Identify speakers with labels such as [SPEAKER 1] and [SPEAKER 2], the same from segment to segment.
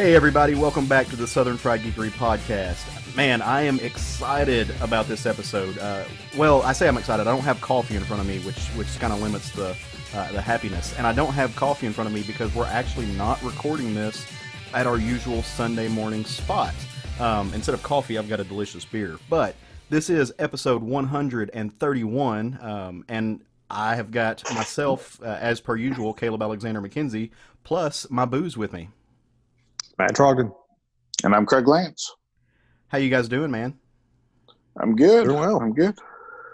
[SPEAKER 1] Hey everybody, welcome back to the Southern Fried Geekery podcast. Man, I am excited about this episode. Well, I say I'm excited. I don't have coffee in front of me, which kind of limits the happiness. And I don't have coffee in front of me because we're actually not recording this at our usual Sunday morning spot. Instead of coffee, I've got a delicious beer. But this is episode 131, and I have got myself, as per usual, Caleb Alexander McKenzie, plus my booze with me.
[SPEAKER 2] Matt Trogdon.
[SPEAKER 3] And I'm Craig Lance.
[SPEAKER 1] How you guys doing, man?
[SPEAKER 3] I'm good.
[SPEAKER 2] Doing well.
[SPEAKER 3] I'm good.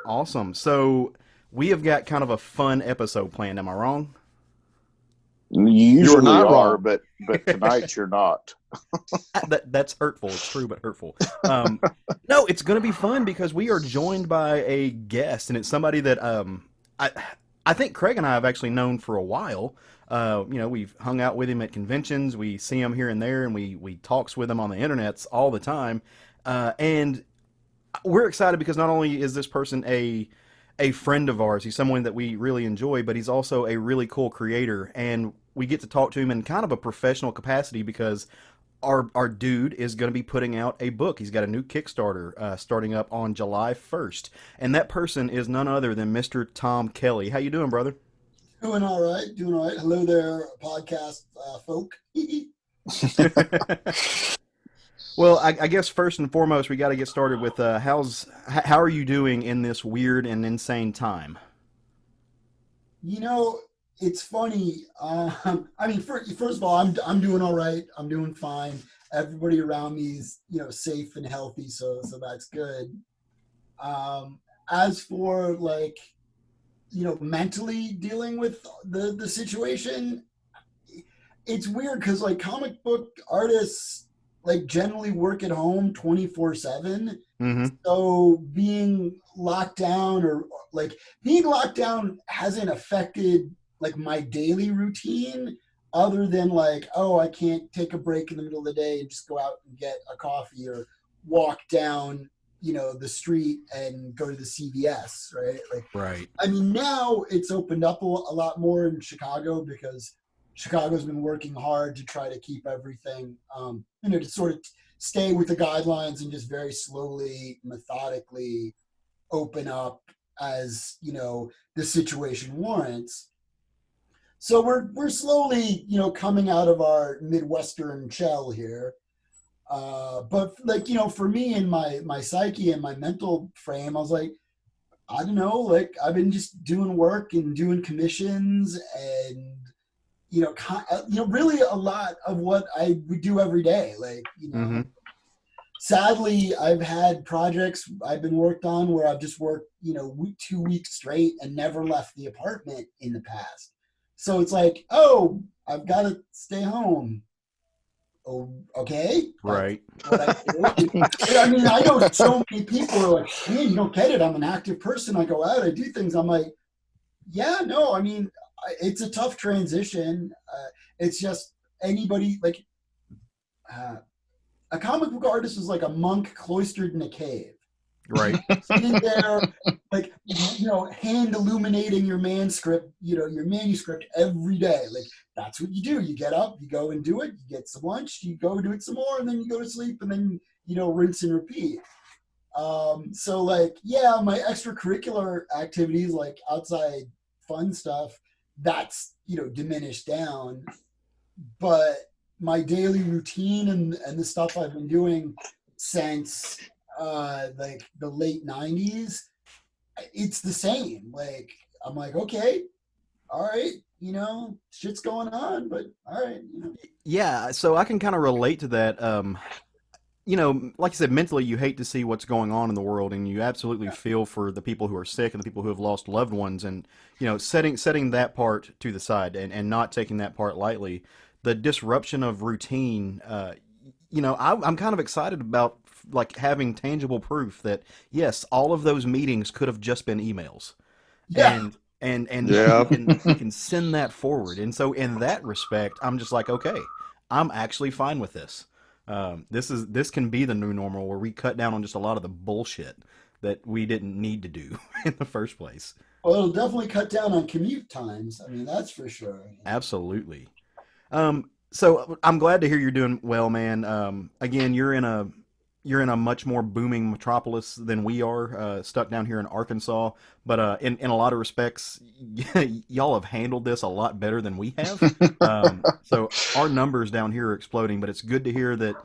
[SPEAKER 1] Awesome. So we have got kind of a fun episode planned. Am I wrong?
[SPEAKER 3] You usually
[SPEAKER 2] not
[SPEAKER 3] are,
[SPEAKER 2] wrong.
[SPEAKER 3] but tonight you're not.
[SPEAKER 1] That's hurtful. It's true, but hurtful. No, it's going to be fun because we are joined by a guest, and it's somebody that I think Craig and I have actually known for a while. We've hung out with him at conventions. We see him here and there, and we talks with him on the internets all the time. And we're excited because not only is this person a friend of ours, he's someone that we really enjoy, but he's also a really cool creator. And we get to talk to him in kind of a professional capacity because our dude is going to be putting out a book. He's got a new Kickstarter starting up on July 1st. And that person is none other than Mr. Tom Kelly. How you doing, brother?
[SPEAKER 4] Doing all right. Hello there, podcast folk.
[SPEAKER 1] Well, I guess first and foremost, we got to get started with how are you doing in this weird and insane time?
[SPEAKER 4] You know, it's funny. First of all, I'm doing all right. I'm doing fine. Everybody around me is, safe and healthy, so that's good. As for mentally dealing with the situation, it's weird because comic book artists generally work at home 24/7.
[SPEAKER 1] Mm-hmm.
[SPEAKER 4] So being locked down hasn't affected my daily routine other than I can't take a break in the middle of the day and just go out and get a coffee or walk down the street and go to the CVS, right?
[SPEAKER 1] Right.
[SPEAKER 4] I mean, now it's opened up a lot more in Chicago because Chicago's been working hard to try to keep everything, to sort of stay with the guidelines and just very slowly, methodically open up as, the situation warrants. So we're slowly, coming out of our Midwestern shell here. But for me and my psyche and my mental frame, I was I don't know, I've been just doing work and doing commissions and, really a lot of what I would do every day.
[SPEAKER 1] Mm-hmm.
[SPEAKER 4] Sadly, I've had projects I've been worked on where I've just worked, 2 weeks straight and never left the apartment in the past. So it's I've got to stay home. Oh, okay.
[SPEAKER 1] Right.
[SPEAKER 4] What I do. I mean, I know so many people are man, you don't get it. I'm an active person. I go out, I do things. I'm yeah, no, I mean, it's a tough transition. It's just anybody, a comic book artist is like a monk cloistered in a cave.
[SPEAKER 1] Right.
[SPEAKER 4] Sitting there, hand illuminating your manuscript, your manuscript every day. That's what you do. You get up, you go and do it, you get some lunch, you go do it some more, and then you go to sleep, and then, rinse and repeat. So my extracurricular activities, outside fun stuff, that's, diminished down. But my daily routine and the stuff I've been doing since the late 90s, it's the same. I'm okay, all right, shit's going on, but all right.
[SPEAKER 1] Yeah, so I can kind of relate to that. Like I said, mentally you hate to see what's going on in the world, and you absolutely feel for the people who are sick and the people who have lost loved ones, and setting that part to the side and not taking that part lightly. The disruption of routine, I'm kind of excited about having tangible proof that yes, all of those meetings could have just been emails.
[SPEAKER 4] Yeah.
[SPEAKER 1] And
[SPEAKER 2] Yeah.
[SPEAKER 1] we can send that forward. And so in that respect, I'm just okay, I'm actually fine with this. This can be the new normal where we cut down on just a lot of the bullshit that we didn't need to do in the first place.
[SPEAKER 4] Well, it'll definitely cut down on commute times. I mean, that's for sure.
[SPEAKER 1] Absolutely. So I'm glad to hear you're doing well, man. Again, you're in a much more booming metropolis than we are, stuck down here in Arkansas. But in a lot of respects, y'all have handled this a lot better than we have. So our numbers down here are exploding. But it's good to hear that.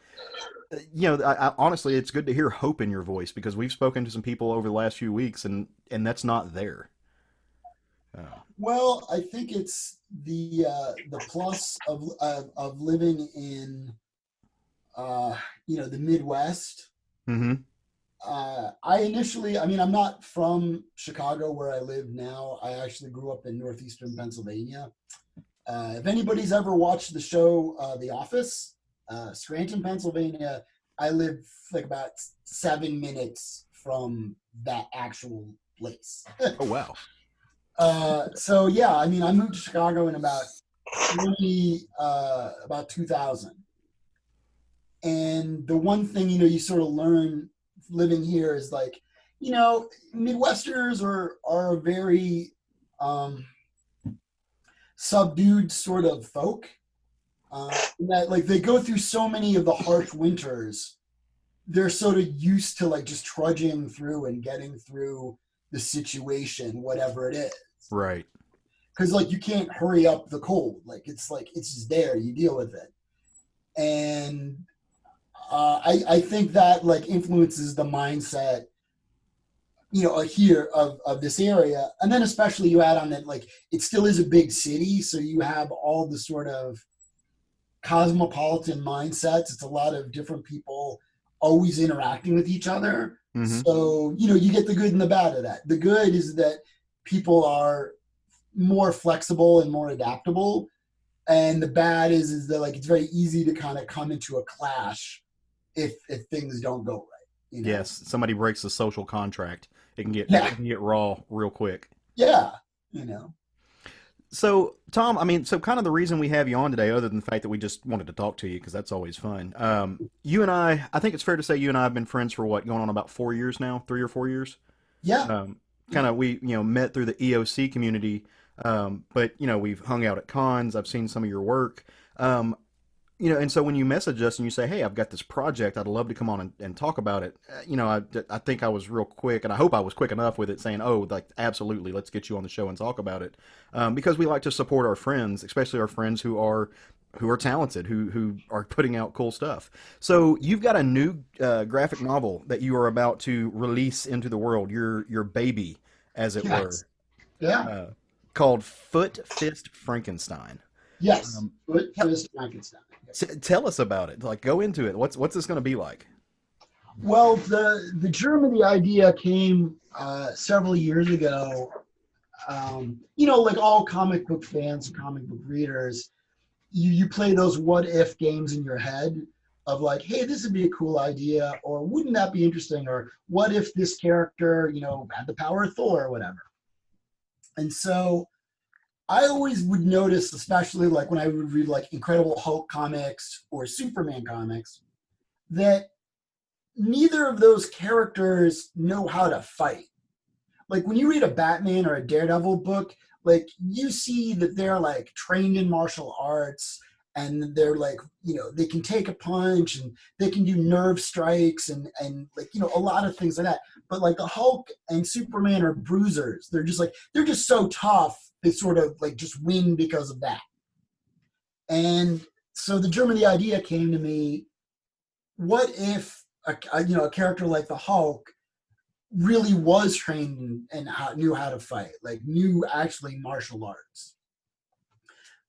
[SPEAKER 1] Honestly, it's good to hear hope in your voice because we've spoken to some people over the last few weeks, and that's not there.
[SPEAKER 4] Well, I think it's the plus of living in the Midwest.
[SPEAKER 1] Mm-hmm.
[SPEAKER 4] I'm not from Chicago where I live now. I actually grew up in northeastern Pennsylvania. If anybody's ever watched the show The Office, Scranton, Pennsylvania, I live like about 7 minutes from that actual place.
[SPEAKER 1] Oh wow.
[SPEAKER 4] So yeah, I moved to Chicago in about 2000. And the one thing, you sort of learn living here is like, Midwesterners are a very subdued sort of folk. That like they go through so many of the harsh winters. They're sort of used to like just trudging through and getting through the situation, whatever it is.
[SPEAKER 1] Right.
[SPEAKER 4] Because like you can't hurry up the cold. Like it's just there. You deal with it. And I think that like influences the mindset, here of this area. And then especially you add on that like it still is a big city, so you have all the sort of cosmopolitan mindsets. It's a lot of different people always interacting with each other.
[SPEAKER 1] Mm-hmm.
[SPEAKER 4] So, you get the good and the bad of that. The good is that people are more flexible and more adaptable. And the bad is that like it's very easy to kind of come into a clash if things don't go right.
[SPEAKER 1] Yes, somebody breaks the social contract. It can get raw real quick.
[SPEAKER 4] Yeah,
[SPEAKER 1] So, Tom, so kind of the reason we have you on today, other than the fact that we just wanted to talk to you, because that's always fun. You and I think it's fair to say you and I have been friends for what, going on about 4 years now, 3 or 4 years?
[SPEAKER 4] Yeah.
[SPEAKER 1] We, met through the EOC community, but, we've hung out at cons. I've seen some of your work. And so when you message us and you say, hey, I've got this project, I'd love to come on and talk about it. I think I was real quick, and I hope I was quick enough with it, saying, oh, like, absolutely, let's get you on the show and talk about it. Because we like to support our friends, especially our friends who are talented, who are putting out cool stuff. So you've got a new graphic novel that you are about to release into the world, your baby, as it were.
[SPEAKER 4] Yeah.
[SPEAKER 1] Called Fist Frankenstein.
[SPEAKER 4] Yes. Fist Frankenstein.
[SPEAKER 1] Tell us about it. Like, go into it. What's this going to be like?
[SPEAKER 4] Well, the germ of the idea came several years ago. Like all comic book fans, comic book readers, you play those what if games in your head of like, hey, this would be a cool idea, or wouldn't that be interesting, or what if this character, had the power of Thor or whatever. And so I always would notice, especially like when I would read like Incredible Hulk comics or Superman comics, that neither of those characters know how to fight. Like when you read a Batman or a Daredevil book, like you see that they're like trained in martial arts, and they're like, they can take a punch and they can do nerve strikes and like, a lot of things like that. But like the Hulk and Superman are bruisers. They're just so tough. They sort of like just win because of that. And so the germ of the idea came to me, what if a character like the Hulk really was trained and knew how to fight, like knew actually martial arts.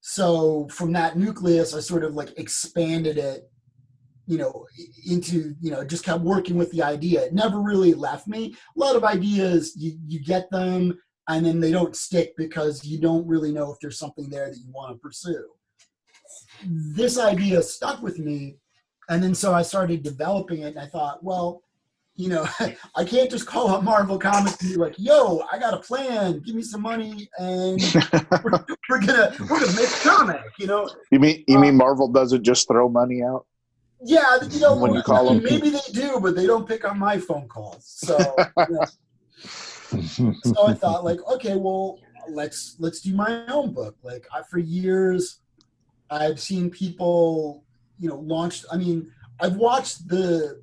[SPEAKER 4] So from that nucleus, I sort of like expanded it, into, just kept working with the idea. It never really left me. A lot of ideas, you get them and then they don't stick because you don't really know if there's something there that you want to pursue. This idea stuck with me. And then so I started developing it, and I thought, well, I can't just call up Marvel Comics and be like, yo, I got a plan, give me some money, and we're gonna make a comic,
[SPEAKER 3] You mean Marvel doesn't just throw money out?
[SPEAKER 4] Yeah,
[SPEAKER 3] when you call them,
[SPEAKER 4] maybe they do, but they don't pick up my phone calls. So, so I thought, like, okay, well, let's do my own book. Like, for years, I've seen people, launched. I mean, I've watched the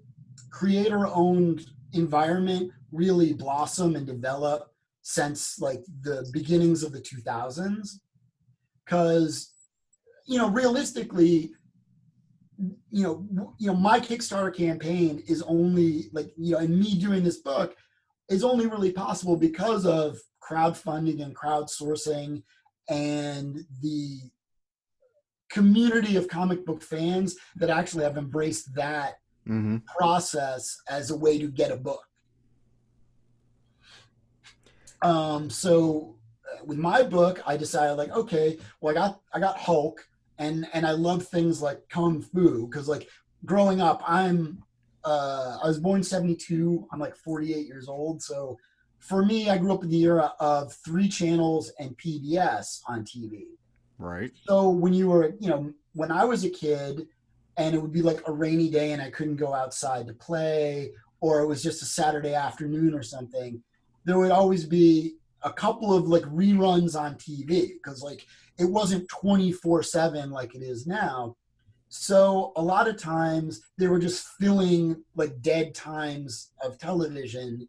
[SPEAKER 4] creator-owned environment really blossom and develop since like the beginnings of the 2000s. Because, realistically, my Kickstarter campaign is only like, and me doing this book is only really possible because of crowdfunding and crowdsourcing and the community of comic book fans that actually have embraced that process as a way to get a book. So with my book, I decided like, okay, well, I got Hulk, and I love things like Kung Fu, because like growing up, I was born in 72. I'm like 48 years old. So for me, I grew up in the era of 3 channels and PBS on TV.
[SPEAKER 1] Right.
[SPEAKER 4] So when you were, when I was a kid and it would be like a rainy day and I couldn't go outside to play, or it was just a Saturday afternoon or something, there would always be a couple of like reruns on TV, because like it wasn't 24/7 like it is now. So a lot of times they were just filling like dead times of television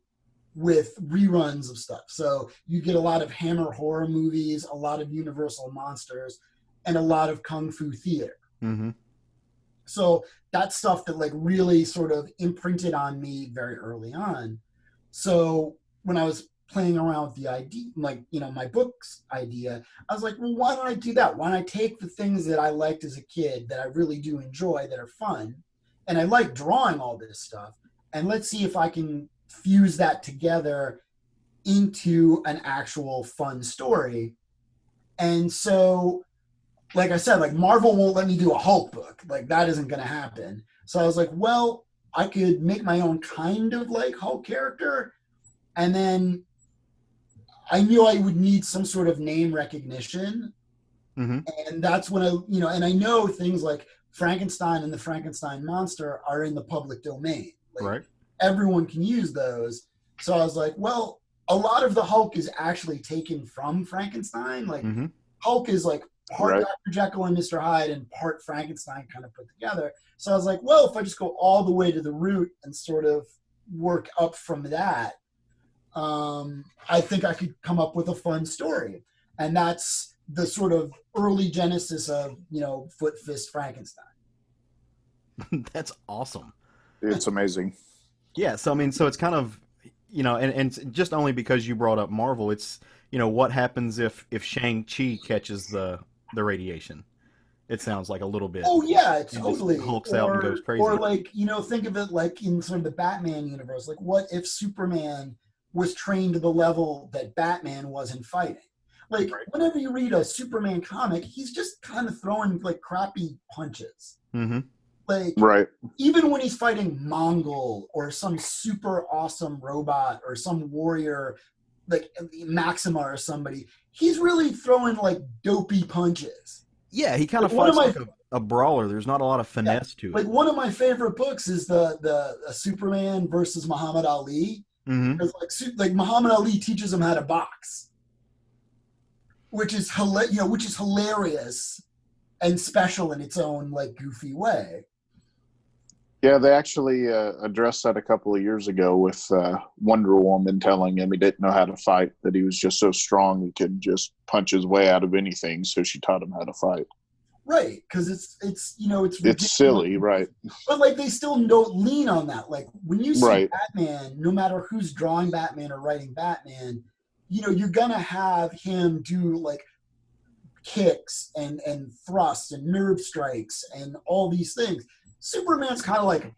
[SPEAKER 4] with reruns of stuff. So you get a lot of Hammer horror movies, a lot of Universal monsters, and a lot of Kung Fu theater.
[SPEAKER 1] Mm-hmm.
[SPEAKER 4] So that's stuff that like really sort of imprinted on me very early on. So when I was playing around with the idea, like, my book's idea, I was like, well, why don't I do that? Why don't I take the things that I liked as a kid that I really do enjoy, that are fun, and I like drawing all this stuff, and let's see if I can fuse that together into an actual fun story. And so, like I said, like Marvel won't let me do a Hulk book. Like that isn't going to happen. So I was like, well, I could make my own kind of like Hulk character. And then I knew I would need some sort of name recognition.
[SPEAKER 1] Mm-hmm.
[SPEAKER 4] And that's when and I know things like Frankenstein and the Frankenstein monster are in the public domain. Like,
[SPEAKER 1] right.
[SPEAKER 4] Everyone can use those. So I was like, well, a lot of the Hulk is actually taken from Frankenstein. Like Hulk is like part Dr. Jekyll and Mr. Hyde and part Frankenstein kind of put together. So I was like, well, if I just go all the way to the root and sort of work up from that, I think I could come up with a fun story. And that's the sort of early genesis of, Fist Frankenstein.
[SPEAKER 1] That's awesome.
[SPEAKER 3] It's amazing.
[SPEAKER 1] Yeah, so I mean, so it's kind of, and just only because you brought up Marvel, it's, what happens if Shang-Chi catches the radiation? It sounds like a little bit.
[SPEAKER 4] Oh yeah, totally.
[SPEAKER 1] Hulks out and goes crazy.
[SPEAKER 4] Or like, think of it like in sort of the Batman universe. Like, what if Superman was trained to the level that Batman was in fighting? Like, whenever you read a Superman comic, he's just kind of throwing like crappy punches.
[SPEAKER 1] Mm-hmm.
[SPEAKER 4] Like, even when he's fighting Mongol or some super awesome robot or some warrior like Maxima or somebody, he's really throwing like dopey punches.
[SPEAKER 1] Yeah, he kind of fights like a brawler. There's not a lot of finesse to it.
[SPEAKER 4] Like one of my favorite books is the Superman versus Muhammad Ali.
[SPEAKER 1] Mm-hmm.
[SPEAKER 4] Like Muhammad Ali teaches him how to box, which is hilarious and special in its own like goofy way.
[SPEAKER 3] Yeah, they actually addressed that a couple of years ago with Wonder Woman telling him he didn't know how to fight, that he was just so strong he could just punch his way out of anything. So she taught him how to fight.
[SPEAKER 4] Right, because it's
[SPEAKER 3] it's silly, right?
[SPEAKER 4] But like they still don't lean on that. Like when you see Batman, no matter who's drawing Batman or writing Batman, you're gonna have him do like kicks and thrusts and nerve strikes and all these things. Superman's kind of like,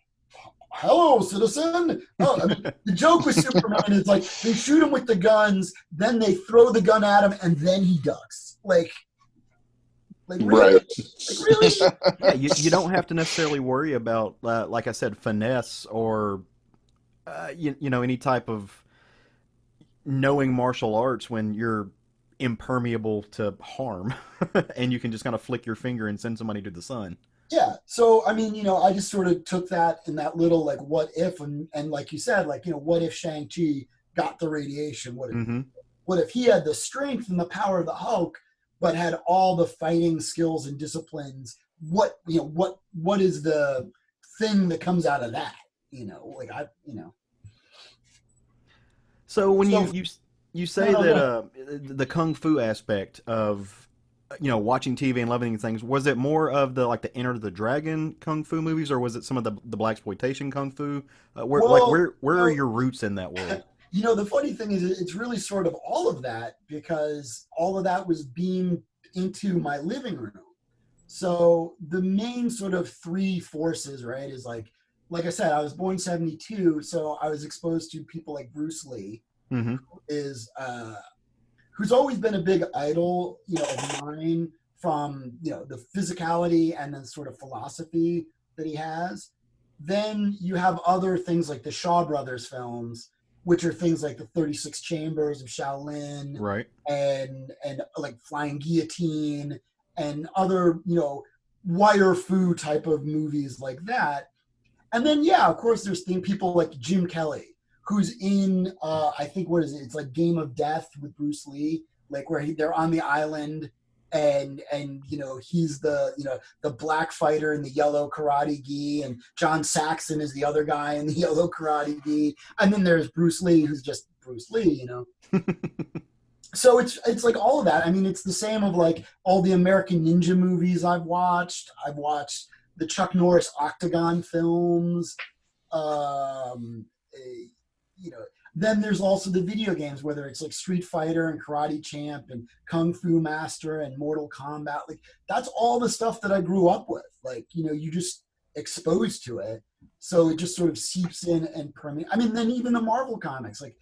[SPEAKER 4] hello, citizen. Oh, I mean, the joke with Superman is like they shoot him with the guns, then they throw the gun at him, and then he ducks. Like really? Like, really?
[SPEAKER 1] Yeah, you don't have to necessarily worry about, like I said, finesse or, any type of knowing martial arts when you're impermeable to harm, and you can just kind of flick your finger and send somebody to the sun.
[SPEAKER 4] Yeah. So, I mean, I just sort of took that in that little, like, what if, and like you said, like, what if Shang-Chi got the radiation? What if he had the strength and the power of the Hulk, but had all the fighting skills and disciplines. What is the thing that comes out of that?
[SPEAKER 1] So when
[SPEAKER 4] So
[SPEAKER 1] you say
[SPEAKER 4] no,
[SPEAKER 1] that the kung fu aspect of watching TV and loving these things, was it more of the Enter the Dragon kung fu movies, or was it some of the blaxploitation kung fu?
[SPEAKER 4] well,
[SPEAKER 1] Where are your roots in that world?
[SPEAKER 4] the funny thing is, it's really sort of all of that, because all of that was beamed into my living room. So the main sort of three forces, right, is like I said, I was born 72, so I was exposed to people like Bruce Lee,
[SPEAKER 1] Mm-hmm.
[SPEAKER 4] who's always been a big idol, of mine, from the physicality and then sort of philosophy that he has. Then you have other things like the Shaw Brothers films, which are things like the 36 Chambers of Shaolin,
[SPEAKER 1] Right.
[SPEAKER 4] and like Flying Guillotine, and other wire fu type of movies like that. And then of course there's people like Jim Kelly, who's in I think, what is it? It's like Game of Death with Bruce Lee, like where they're on the island, and he's the black fighter in the yellow karate gi, and John Saxon is the other guy in the yellow karate gi, and then there's Bruce Lee, who's just Bruce Lee. So it's like all of that. I mean, it's the same of like all the American Ninja movies I've watched. I've watched the Chuck Norris Octagon films. Then there's also the video games, whether it's like Street Fighter and Karate Champ and Kung Fu Master and Mortal Kombat. Like, that's all the stuff that I grew up with. Like, you just exposed to it. So it just sort of seeps in and permeates. I mean, then even the Marvel comics, like,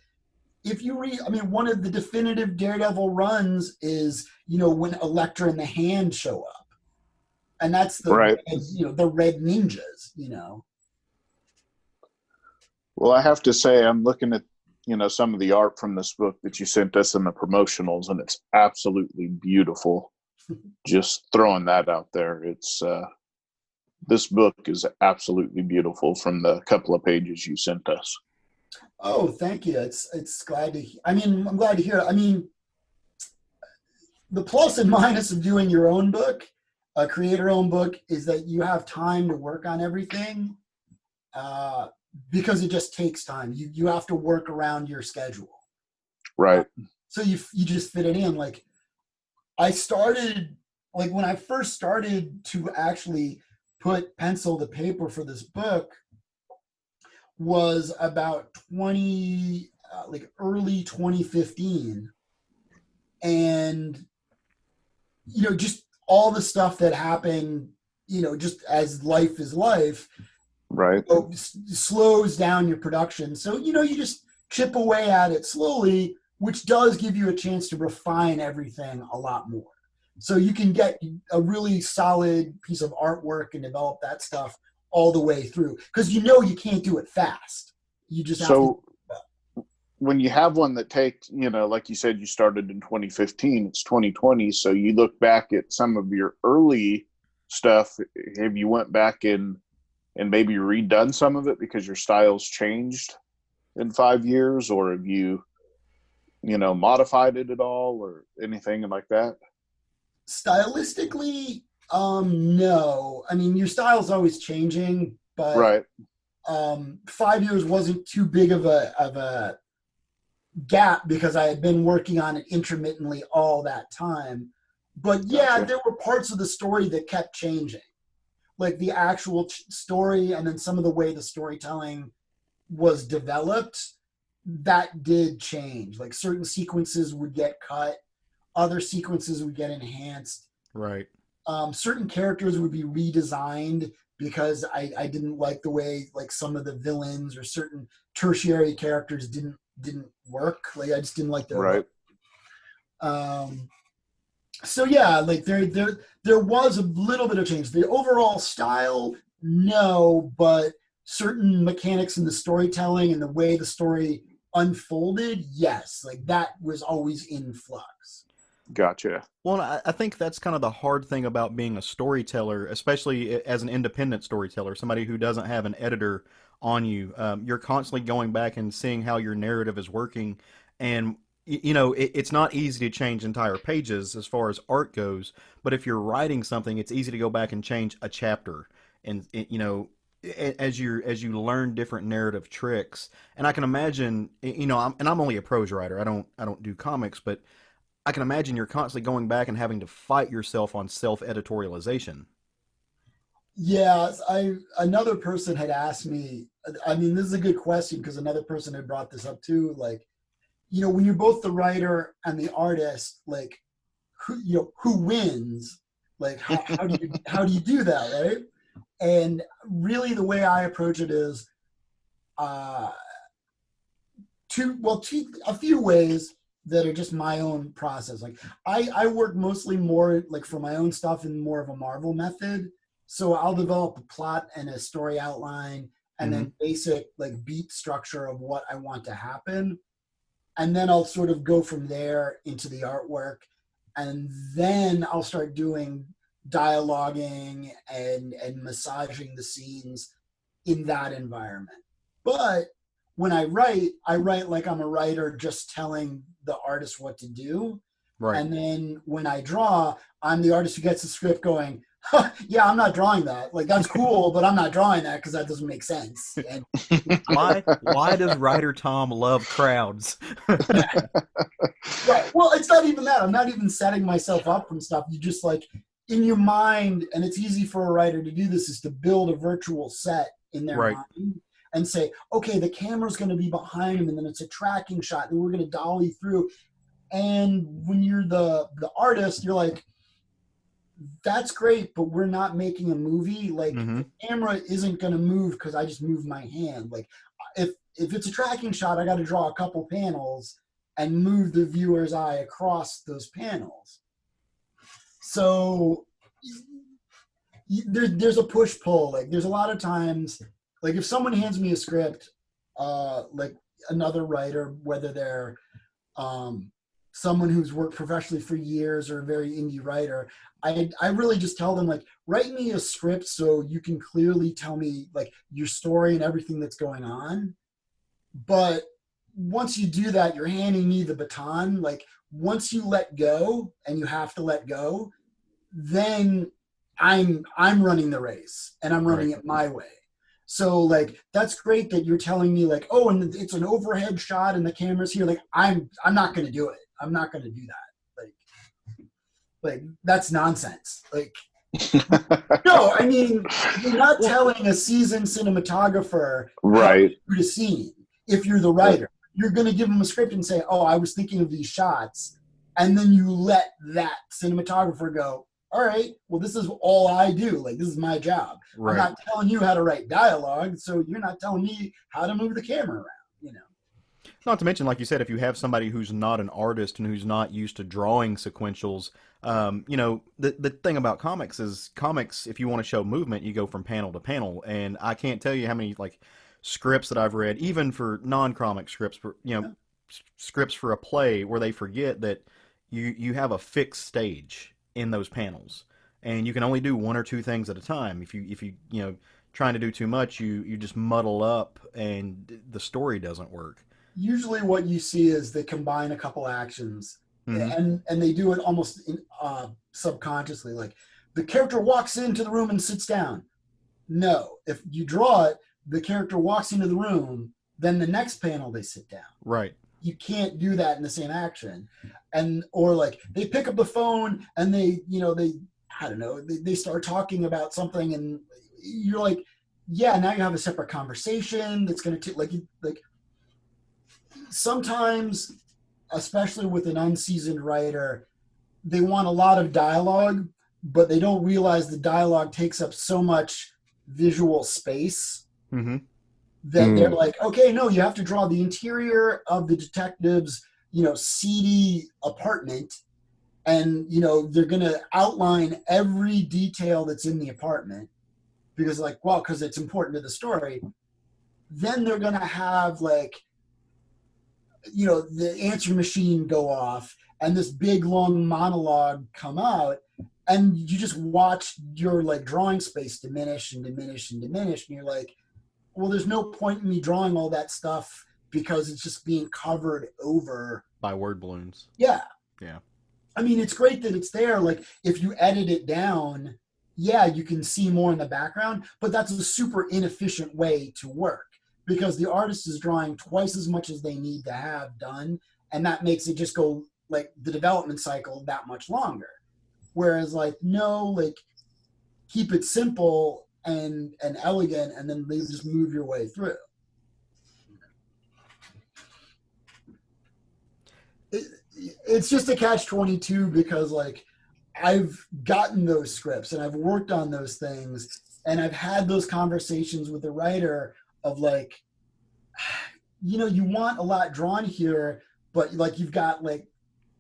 [SPEAKER 4] if you read, one of the definitive Daredevil runs is, when Elektra and the Hand show up. And that's the,
[SPEAKER 3] right.
[SPEAKER 4] The Red Ninjas,
[SPEAKER 3] Well, I have to say, I'm looking at, some of the art from this book that you sent us in the promotionals, and it's absolutely beautiful. Just throwing that out there. It's, this book is absolutely beautiful from the couple of pages you sent us.
[SPEAKER 4] Oh, thank you. It's glad to. I'm glad to hear it. The plus and minus of doing your own book, a creator-owned book, is that you have time to work on everything, because it just takes time. You have to work around your schedule.
[SPEAKER 3] Right.
[SPEAKER 4] So you just fit it in. Like, I started, like, when I first started to actually put pencil to paper for this book, was about early 2015, and just all the stuff that happened, just as life is life,
[SPEAKER 3] right,
[SPEAKER 4] slows down your production. So you just chip away at it slowly, which does give you a chance to refine everything a lot more. So you can get a really solid piece of artwork and develop that stuff all the way through, because you can't do it fast. You just have to.
[SPEAKER 3] When you have one that takes, like you said, you started in 2015, it's 2020, so you look back at some of your early stuff. Have you went back and maybe redone some of it because your style's changed in 5 years, or have you modified it at all or anything like that?
[SPEAKER 4] Stylistically, no. Your style's always changing, but
[SPEAKER 3] right.
[SPEAKER 4] 5 years wasn't too big of a gap, because I had been working on it intermittently all that time. But yeah, there were parts of the story that kept changing, like the actual story, and then some of the way the storytelling was developed, that did change. Like, certain sequences would get cut, other sequences would get enhanced.
[SPEAKER 1] Right.
[SPEAKER 4] Certain characters would be redesigned because I didn't like the way, like, some of the villains or certain tertiary characters didn't work. Like, I just didn't like their
[SPEAKER 3] right.
[SPEAKER 4] look. So yeah, like there was a little bit of change. The overall style, no, but certain mechanics in the storytelling and the way the story unfolded, yes. Like, that was always in flux.
[SPEAKER 3] Gotcha.
[SPEAKER 1] Well, I think that's kind of the hard thing about being a storyteller, especially as an independent storyteller, somebody who doesn't have an editor on you. You're constantly going back and seeing how your narrative is working. And it's not easy to change entire pages as far as art goes, but if you're writing something, it's easy to go back and change a chapter, and as you learn different narrative tricks. And I can imagine, I'm only a prose writer. I don't do comics, but I can imagine you're constantly going back and having to fight yourself on self editorialization.
[SPEAKER 4] Yeah, another person had asked me. I mean, this is a good question because another person had brought this up too. Like, when you're both the writer and the artist, like, who wins? Like, how do you do that, right? And really, the way I approach it is, a few ways that are just my own process. Like, I work mostly more like for my own stuff in more of a Marvel method. So I'll develop a plot and a story outline, and then basic like beat structure of what I want to happen. And then I'll sort of go from there into the artwork. And then I'll start doing dialoguing and massaging the scenes in that environment. But when I write like I'm a writer just telling the artist what to do.
[SPEAKER 1] Right.
[SPEAKER 4] And then when I draw, I'm the artist who gets the script going, yeah, I'm not drawing that. Like, that's cool, but I'm not drawing that because that doesn't make sense. And
[SPEAKER 1] why does writer Tom love crowds?
[SPEAKER 4] Right. Well, it's not even that. I'm not even setting myself up from stuff. You just like in your mind, and it's easy for a writer to do this, is to build a virtual set in their mind and say, okay, the camera's going to be behind him, and then it's a tracking shot, and we're going to dolly through. And when you're the artist, you're like, that's great, but we're not making a movie. Like, the camera isn't going to move because I just moved my hand. Like, if it's a tracking shot, I got to draw a couple panels and move the viewer's eye across those panels. So there's a push-pull. Like, there's a lot of times, like, if someone hands me a script, like another writer, whether they're someone who's worked professionally for years or a very indie writer, I really just tell them, like, write me a script so you can clearly tell me, like, your story and everything that's going on. But once you do that, you're handing me the baton. Like, once you let go, and you have to let go, then I'm running the race, and I'm running it my way. So, like, that's great that you're telling me, like, oh, and it's an overhead shot and the camera's here. Like, I'm not going to do it. I'm not going to do that. Like that's nonsense. Like, no, I mean, you're not telling a seasoned cinematographer
[SPEAKER 3] right
[SPEAKER 4] how to shoot a scene. If you're the writer, you're going to give them a script and say, oh, I was thinking of these shots. And then you let that cinematographer go, all right, well, this is all I do. Like, this is my job. Right. I'm not telling you how to write dialogue, so you're not telling me how to move the camera around,
[SPEAKER 1] Not to mention, like you said, if you have somebody who's not an artist and who's not used to drawing sequentials, the thing about comics is if you want to show movement, you go from panel to panel. And I can't tell you how many, like, scripts that I've read, even for non-comic scripts, for, scripts for a play where they forget that you have a fixed stage in those panels, and you can only do one or two things at a time. If you trying to do too much, you just muddle up and the story doesn't work.
[SPEAKER 4] Usually what you see is they combine a couple actions, and they do it almost subconsciously. Like, the character walks into the room and sits down. No, if you draw it, the character walks into the room, then the next panel they sit down.
[SPEAKER 1] Right.
[SPEAKER 4] You can't do that in the same action. Or like they pick up the phone and they start talking about something, and you're like, yeah, now you have a separate conversation that's going to like sometimes, especially with an unseasoned writer, they want a lot of dialogue, but they don't realize the dialogue takes up so much visual space that they're like, okay, no, you have to draw the interior of the detective's, seedy apartment, and, they're going to outline every detail that's in the apartment because it's important to the story. Then they're going to have, like, the answer machine go off and this big long monologue come out, and you just watch your, like, drawing space diminish and diminish and diminish, and you're like, well, there's no point in me drawing all that stuff because it's just being covered over
[SPEAKER 1] by word balloons.
[SPEAKER 4] Yeah.
[SPEAKER 1] Yeah.
[SPEAKER 4] I mean, it's great that it's there. Like, if you edit it down, yeah, you can see more in the background, but that's a super inefficient way to work because the artist is drawing twice as much as they need to have done, and that makes it just go, like, the development cycle that much longer. Whereas, like, no, like, keep it simple and elegant, and then they just move your way through. It's just a catch-22 because, like, I've gotten those scripts and I've worked on those things and I've had those conversations with the writer of, like, you know, you want a lot drawn here, but, like, you've got, like,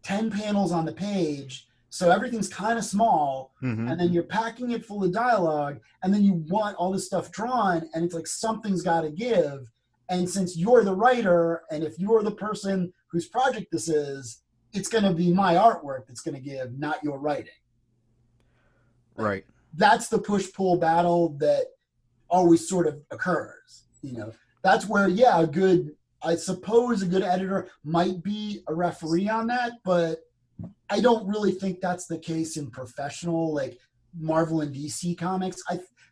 [SPEAKER 4] 10 panels on the page, so everything's kind of small, and then you're packing it full of dialogue, and then you want all this stuff drawn, and it's like something's got to give. And since you're the writer, and if you're the person whose project this is, it's going to be my artwork that's going to give, not your writing.
[SPEAKER 1] Right.
[SPEAKER 4] That's the push-pull battle that always sort of occurs. You know, that's where, yeah, I suppose a good editor might be a referee on that, but I don't really think that's the case in professional, like, Marvel and DC comics.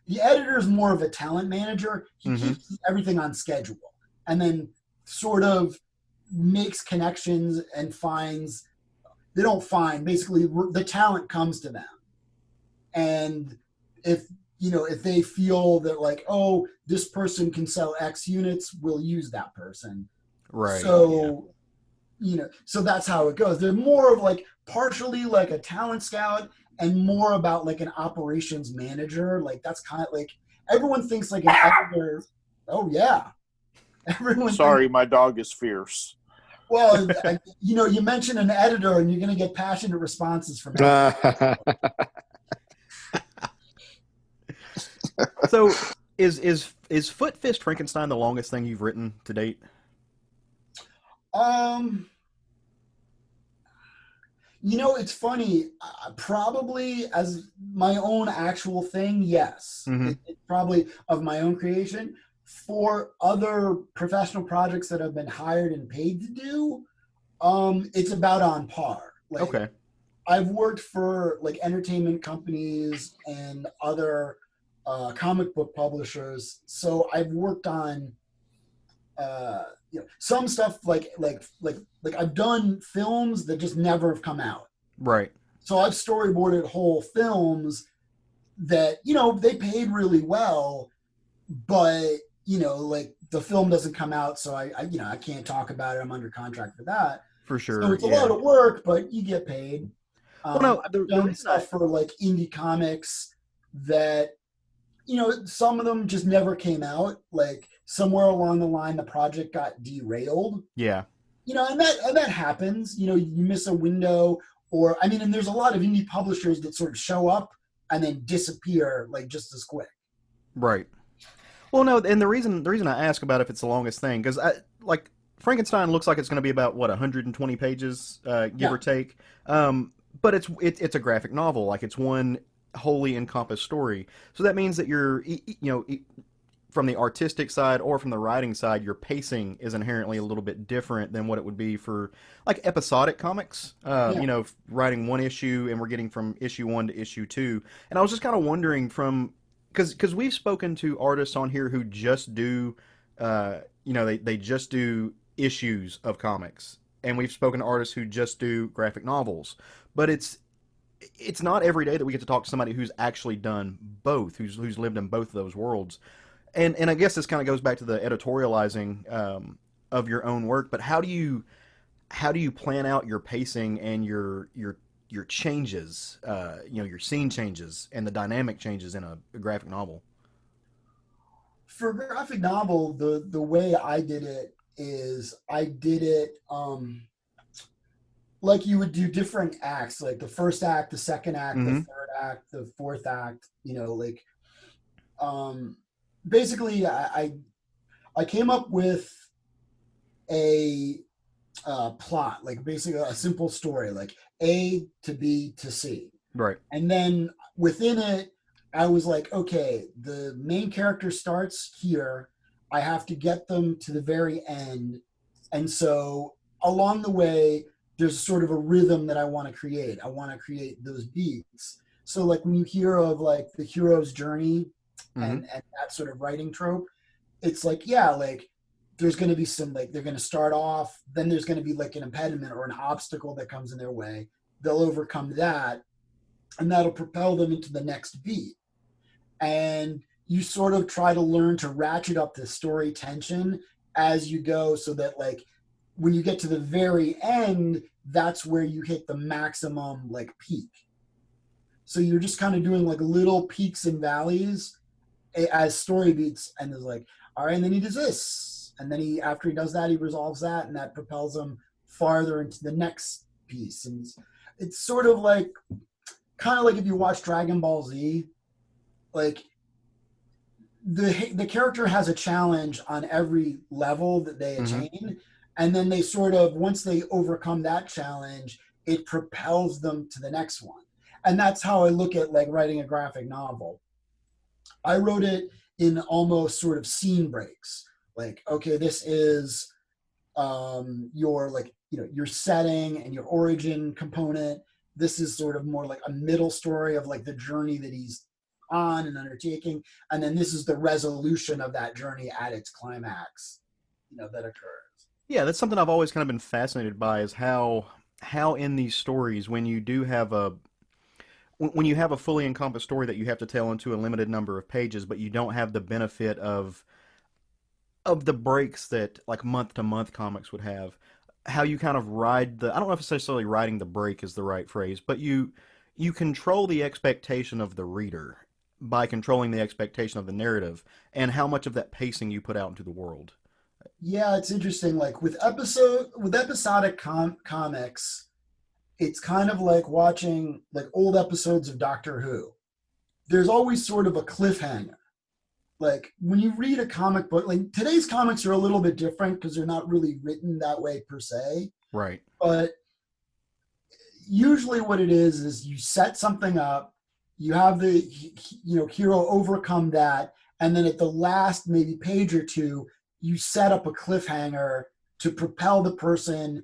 [SPEAKER 4] The editor is more of a talent manager. He keeps everything on schedule and then sort of makes connections and basically the talent comes to them. And if they feel that, like, oh, this person can sell X units, we'll use that person.
[SPEAKER 1] Right.
[SPEAKER 4] So, so that's how it goes. They're more of, like, partially like a talent scout and more about, like, an operations manager. Like, that's kind of like, everyone thinks, like, an editor. Oh yeah.
[SPEAKER 3] Sorry, my dog is fierce.
[SPEAKER 4] Well, you mention an editor and you're going to get passionate responses from him.
[SPEAKER 1] So is Fist Frankenstein the longest thing you've written to date?
[SPEAKER 4] It's funny. Probably as my own actual thing, yes. It's probably of my own creation. For other professional projects that I've been hired and paid to do, it's about on par. Like,
[SPEAKER 1] okay.
[SPEAKER 4] I've worked for, like, entertainment companies and other comic book publishers, so I've worked on some stuff like I've done films that just never have come out.
[SPEAKER 1] Right.
[SPEAKER 4] So I've storyboarded whole films that, they paid really well, but, like, the film doesn't come out, so I can't talk about it. I'm under contract for that.
[SPEAKER 1] For sure.
[SPEAKER 4] So it's a lot of work, but you get paid.
[SPEAKER 1] Well, no,
[SPEAKER 4] I've done stuff for, like, indie comics that, some of them just never came out. Like, somewhere along the line, the project got derailed.
[SPEAKER 1] Yeah.
[SPEAKER 4] And that happens. You miss a window, and there's a lot of indie publishers that sort of show up and then disappear, like, just as quick.
[SPEAKER 1] Right. Well, no, and the reason I ask about if it's the longest thing, because like, Frankenstein looks like it's going to be about 120 pages, give or take. But it's a graphic novel, like, it's one wholly encompassed story. So that means that you're, from the artistic side or from the writing side, your pacing is inherently a little bit different than what it would be for, like, episodic comics. Writing one issue and we're getting from issue 1 to issue 2. And I was just kind of wondering because we've spoken to artists on here who just do, they just do issues of comics, and we've spoken to artists who just do graphic novels. But it's not every day that we get to talk to somebody who's actually done both, who's lived in both of those worlds. And I guess this kind of goes back to the editorializing of your own work. But how do you plan out your pacing and your changes, your scene changes and the dynamic changes in a graphic novel?
[SPEAKER 4] For a graphic novel, the way I did it is I did it like you would do different acts, like the first act, the second act, the third act, the fourth act. Basically, I came up with a plot, like, basically a simple story, like A to B to C.
[SPEAKER 1] Right.
[SPEAKER 4] And then within it, I was like, okay, the main character starts here. I have to get them to the very end. And so along the way, there's sort of a rhythm that I want to create. I want to create those beats. So like when you hear of like the hero's journey and that sort of writing trope, it's like, yeah, like there's going to be some, like they're going to start off, then there's going to be like an impediment or an obstacle that comes in their way. They'll overcome that, and that'll propel them into the next beat. And you sort of try to learn to ratchet up the story tension as you go, so that like when you get to the very end, that's where you hit the maximum like peak. So you're just kind of doing like little peaks and valleys as story beats, and there's like, all right, and then he does this, and then he, after he does that, he resolves that, and that propels him farther into the next piece. And it's sort of like, kind of like if you watch Dragon Ball Z, like the character has a challenge on every level that they attain, and then they sort of, once they overcome that challenge, it propels them to the next one. And that's how I look at like writing a graphic novel. I wrote it in almost sort of scene breaks. Like, okay, this is your, like, you know, your setting and your origin component. This is sort of more like a middle story of like the journey that he's on and undertaking. And then this is the resolution of that journey at its climax, you know, that occurs.
[SPEAKER 1] Yeah, that's something I've always kind of been fascinated by, is how in these stories, when you do have when you have a fully encompassed story that you have to tell into a limited number of pages, but you don't have the benefit of the breaks that like month to month comics would have, how you kind of ride the, I don't know if necessarily riding the break is the right phrase, but you control the expectation of the reader by controlling the expectation of the narrative, and how much of that pacing you put out into the world.
[SPEAKER 4] Yeah, it's interesting. Like with episodic comics, it's kind of like watching like old episodes of Doctor Who. There's always sort of a cliffhanger. Like when you read a comic book, like today's comics are a little bit different because they're not really written that way per se.
[SPEAKER 1] Right.
[SPEAKER 4] But usually what it is you set something up, you have the hero overcome that, and then at the last maybe page or two, you set up a cliffhanger to propel the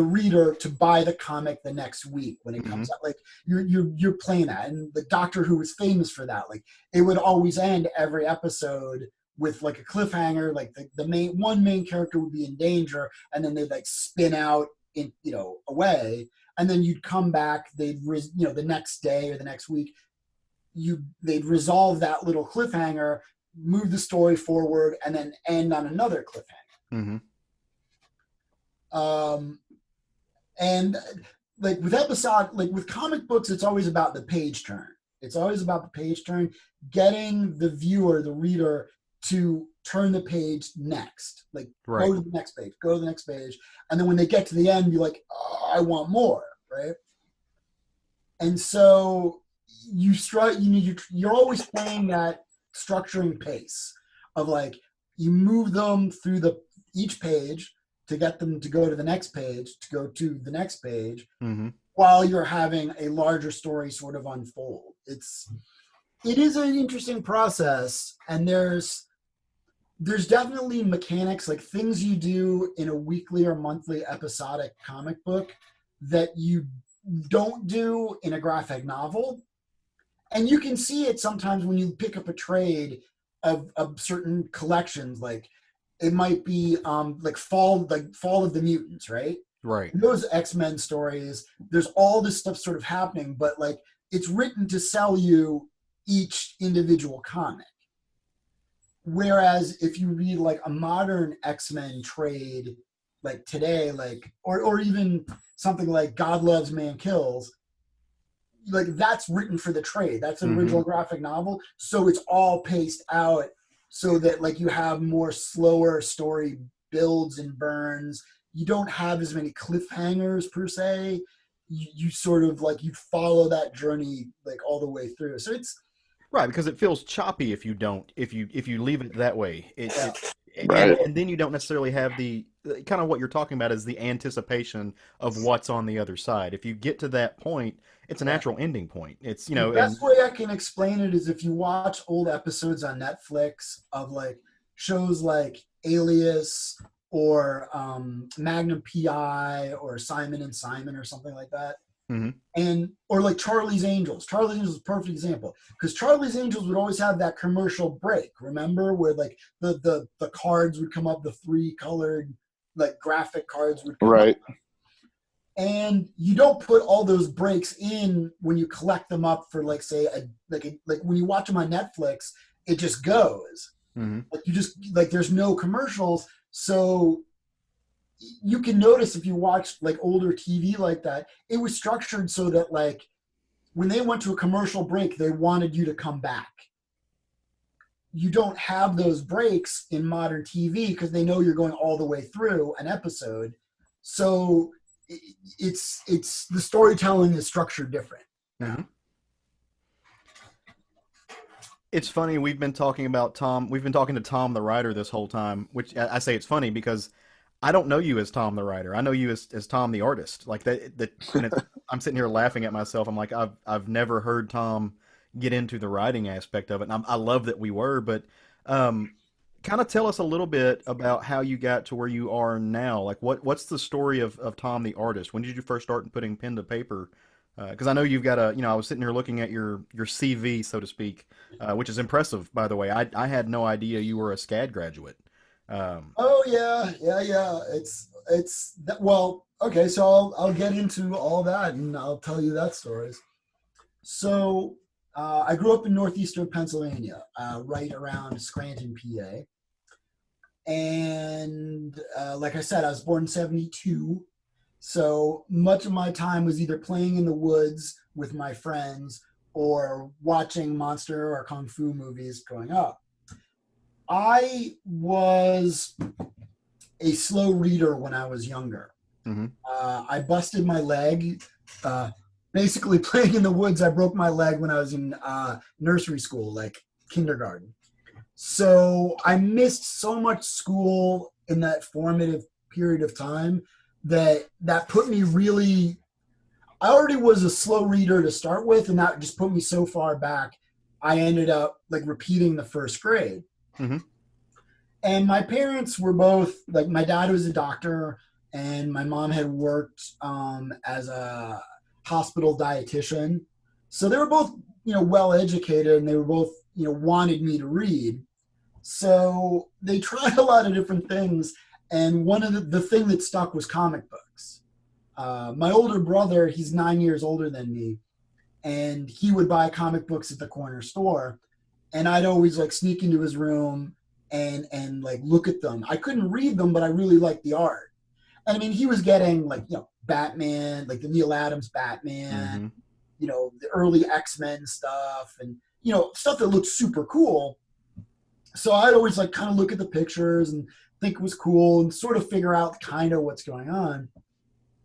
[SPEAKER 4] reader to buy the comic the next week when it comes out. Like you're playing that, and the Doctor Who is famous for that. Like it would always end every episode with like a cliffhanger. Like the main character would be in danger, and then they'd like spin out in away, and then you'd come back. They'd the next day or the next week, they'd resolve that little cliffhanger, move the story forward, and then end on another cliffhanger. And like with comic books, it's always about the page turn. It's always about the page turn, getting the viewer, the reader, to turn the page next. Like go to the next page, go to the next page. And then when they get to the end, you're like, oh, I want more, right? And so you're always playing that structuring pace of like, you move them through each page to get them to go to the next page, while you're having a larger story sort of unfold. It is an interesting process, and there's definitely mechanics, like things you do in a weekly or monthly episodic comic book that you don't do in a graphic novel. And you can see it sometimes when you pick up a trade of certain collections, like it might be like Fall of the Mutants, right?
[SPEAKER 1] Right.
[SPEAKER 4] Those X-Men stories, there's all this stuff sort of happening, but like it's written to sell you each individual comic. Whereas if you read like a modern X-Men trade, like today, like or even something like God Loves, Man Kills, like that's written for the trade. That's an original graphic novel, so it's all paced out so that like you have more slower story builds and burns. You don't have as many cliffhangers per se. You sort of like you follow that journey like all the way through. So it's
[SPEAKER 1] right, because it feels choppy if you leave it that way.
[SPEAKER 3] Right.
[SPEAKER 1] And then you don't necessarily have the kind of what you're talking about is the anticipation of what's on the other side. If you get to that point, it's a natural ending point. It's
[SPEAKER 4] the best way I can explain it is if you watch old episodes on Netflix of like shows like Alias or Magnum PI or Simon and Simon or something like that.
[SPEAKER 1] Mm-hmm.
[SPEAKER 4] And or like Charlie's Angels. Charlie's Angels is a perfect example because Charlie's Angels would always have that commercial break. Remember where like the cards would come up, the 3 colored like graphic cards would come
[SPEAKER 3] Right.
[SPEAKER 4] up. And you don't put all those breaks in when you collect them up for like say like when you watch them on Netflix, it just goes.
[SPEAKER 1] Mm-hmm.
[SPEAKER 4] Like you just like there's no commercials, so you can notice if you watch like older TV like that, it was structured so that like when they went to a commercial break, they wanted you to come back. You don't have those breaks in modern TV because they know you're going all the way through an episode. So it's the storytelling is structured different.
[SPEAKER 1] Mm-hmm. It's funny, we've been talking to Tom the writer this whole time, which I say it's funny because I don't know you as Tom the writer. I know you as Tom the artist. Like I'm sitting here laughing at myself. I'm like, I've never heard Tom get into the writing aspect of it. And I love that we were, but kind of tell us a little bit about how you got to where you are now. Like what's the story of Tom the artist? When did you first start putting pen to paper? Because I know you've got I was sitting here looking at your CV, so to speak, which is impressive, by the way. I had no idea you were a SCAD graduate.
[SPEAKER 4] Oh yeah. It's well, okay. So I'll get into all that and I'll tell you that stories. So I grew up in northeastern Pennsylvania, right around Scranton, PA, and like I said, I was born in '72. So much of my time was either playing in the woods with my friends or watching monster or kung fu movies growing up. I was a slow reader when I was younger.
[SPEAKER 1] Mm-hmm.
[SPEAKER 4] I busted my leg. Basically playing in the woods, I broke my leg when I was in nursery school, like kindergarten. So I missed so much school in that formative period of time that put me really, I already was a slow reader to start with, and that just put me so far back, I ended up like repeating the first grade.
[SPEAKER 1] Mm-hmm.
[SPEAKER 4] And my parents were both, like my dad was a doctor and my mom had worked as a hospital dietitian. So they were both, well educated, and they were both, wanted me to read. So they tried a lot of different things. And one of the thing that stuck was comic books. My older brother, he's 9 years older than me, and he would buy comic books at the corner store. And I'd always like sneak into his room and like look at them. I couldn't read them, but I really liked the art. And I mean, he was getting like, Batman, like the Neil Adams Batman,
[SPEAKER 1] mm-hmm.
[SPEAKER 4] The early X-Men stuff and, stuff that looked super cool. So I'd always like kind of look at the pictures and think it was cool and sort of figure out kind of what's going on.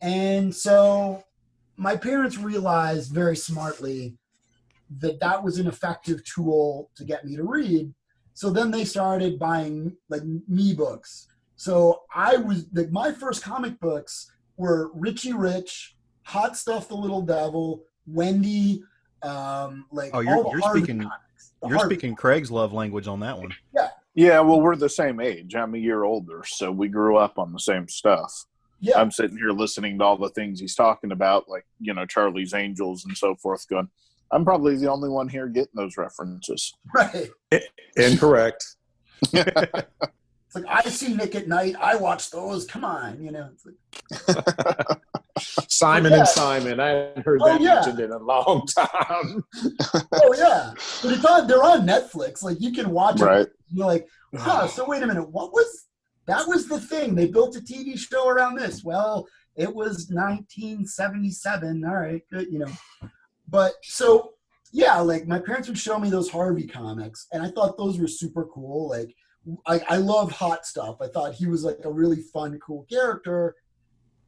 [SPEAKER 4] And so my parents realized very smartly that was an effective tool to get me to read. So then they started buying like me books. So I was like, my first comic books were Richie Rich, Hot Stuff the Little Devil, Wendy,
[SPEAKER 1] you're speaking Craig's love language on that one.
[SPEAKER 4] Yeah.
[SPEAKER 3] Yeah, well, we're the same age. I'm a year older, so we grew up on the same stuff.
[SPEAKER 4] Yeah.
[SPEAKER 3] I'm sitting here listening to all the things he's talking about, like, Charlie's Angels and so forth, going, I'm probably the only one here getting those references.
[SPEAKER 4] Right.
[SPEAKER 2] Incorrect.
[SPEAKER 4] It's like, I see Nick at Night. I watch those. Come on. It's like...
[SPEAKER 2] Simon and Simon. I hadn't heard that mentioned in a long time.
[SPEAKER 4] Oh, yeah. But they're on Netflix. Like, you can watch it.
[SPEAKER 3] Right.
[SPEAKER 4] You're like, so wait a minute. That was the thing. They built a TV show around this. Well, it was 1977. All right, good, But so, yeah, like my parents would show me those Harvey comics, and I thought those were super cool. Like, I love Hot Stuff. I thought he was like a really fun, cool character.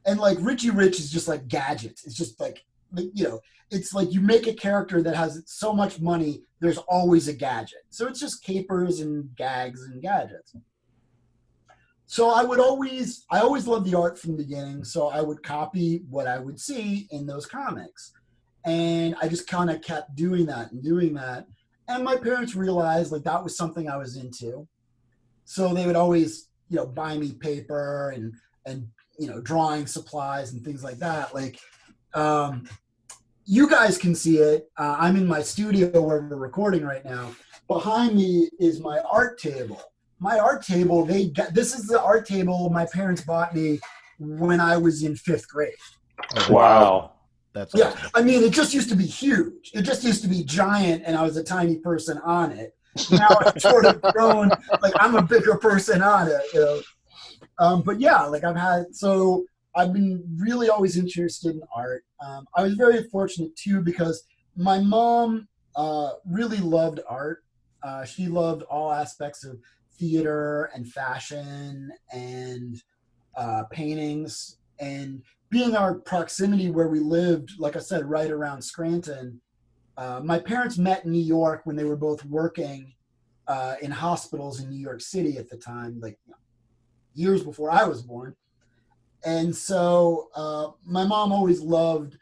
[SPEAKER 4] And like Richie Rich is just like gadgets. It's just like, it's like you make a character that has so much money, there's always a gadget. So it's just capers and gags and gadgets. So I always loved the art from the beginning. So I would copy what I would see in those comics. And I just kind of kept doing that. And my parents realized like that was something I was into. So they would always buy me paper and drawing supplies and things like that. Like, you guys can see it. I'm in my studio where we're recording right now. Behind me is my art table. My art table, this is the art table my parents bought me when I was in 5th grade.
[SPEAKER 2] Wow.
[SPEAKER 1] That's
[SPEAKER 4] yeah.
[SPEAKER 1] awesome.
[SPEAKER 4] I mean, it just used to be huge. It just used to be giant, and I was a tiny person on it. Now it's sort of grown. Like, I'm a bigger person on it. But yeah, like I've been really always interested in art. I was very fortunate too because my mom really loved art. She loved all aspects of theater and fashion and paintings. And being our proximity where we lived, like I said, right around Scranton, my parents met in New York when they were both working in hospitals in New York City at the time, like years before I was born. And so my mom always loved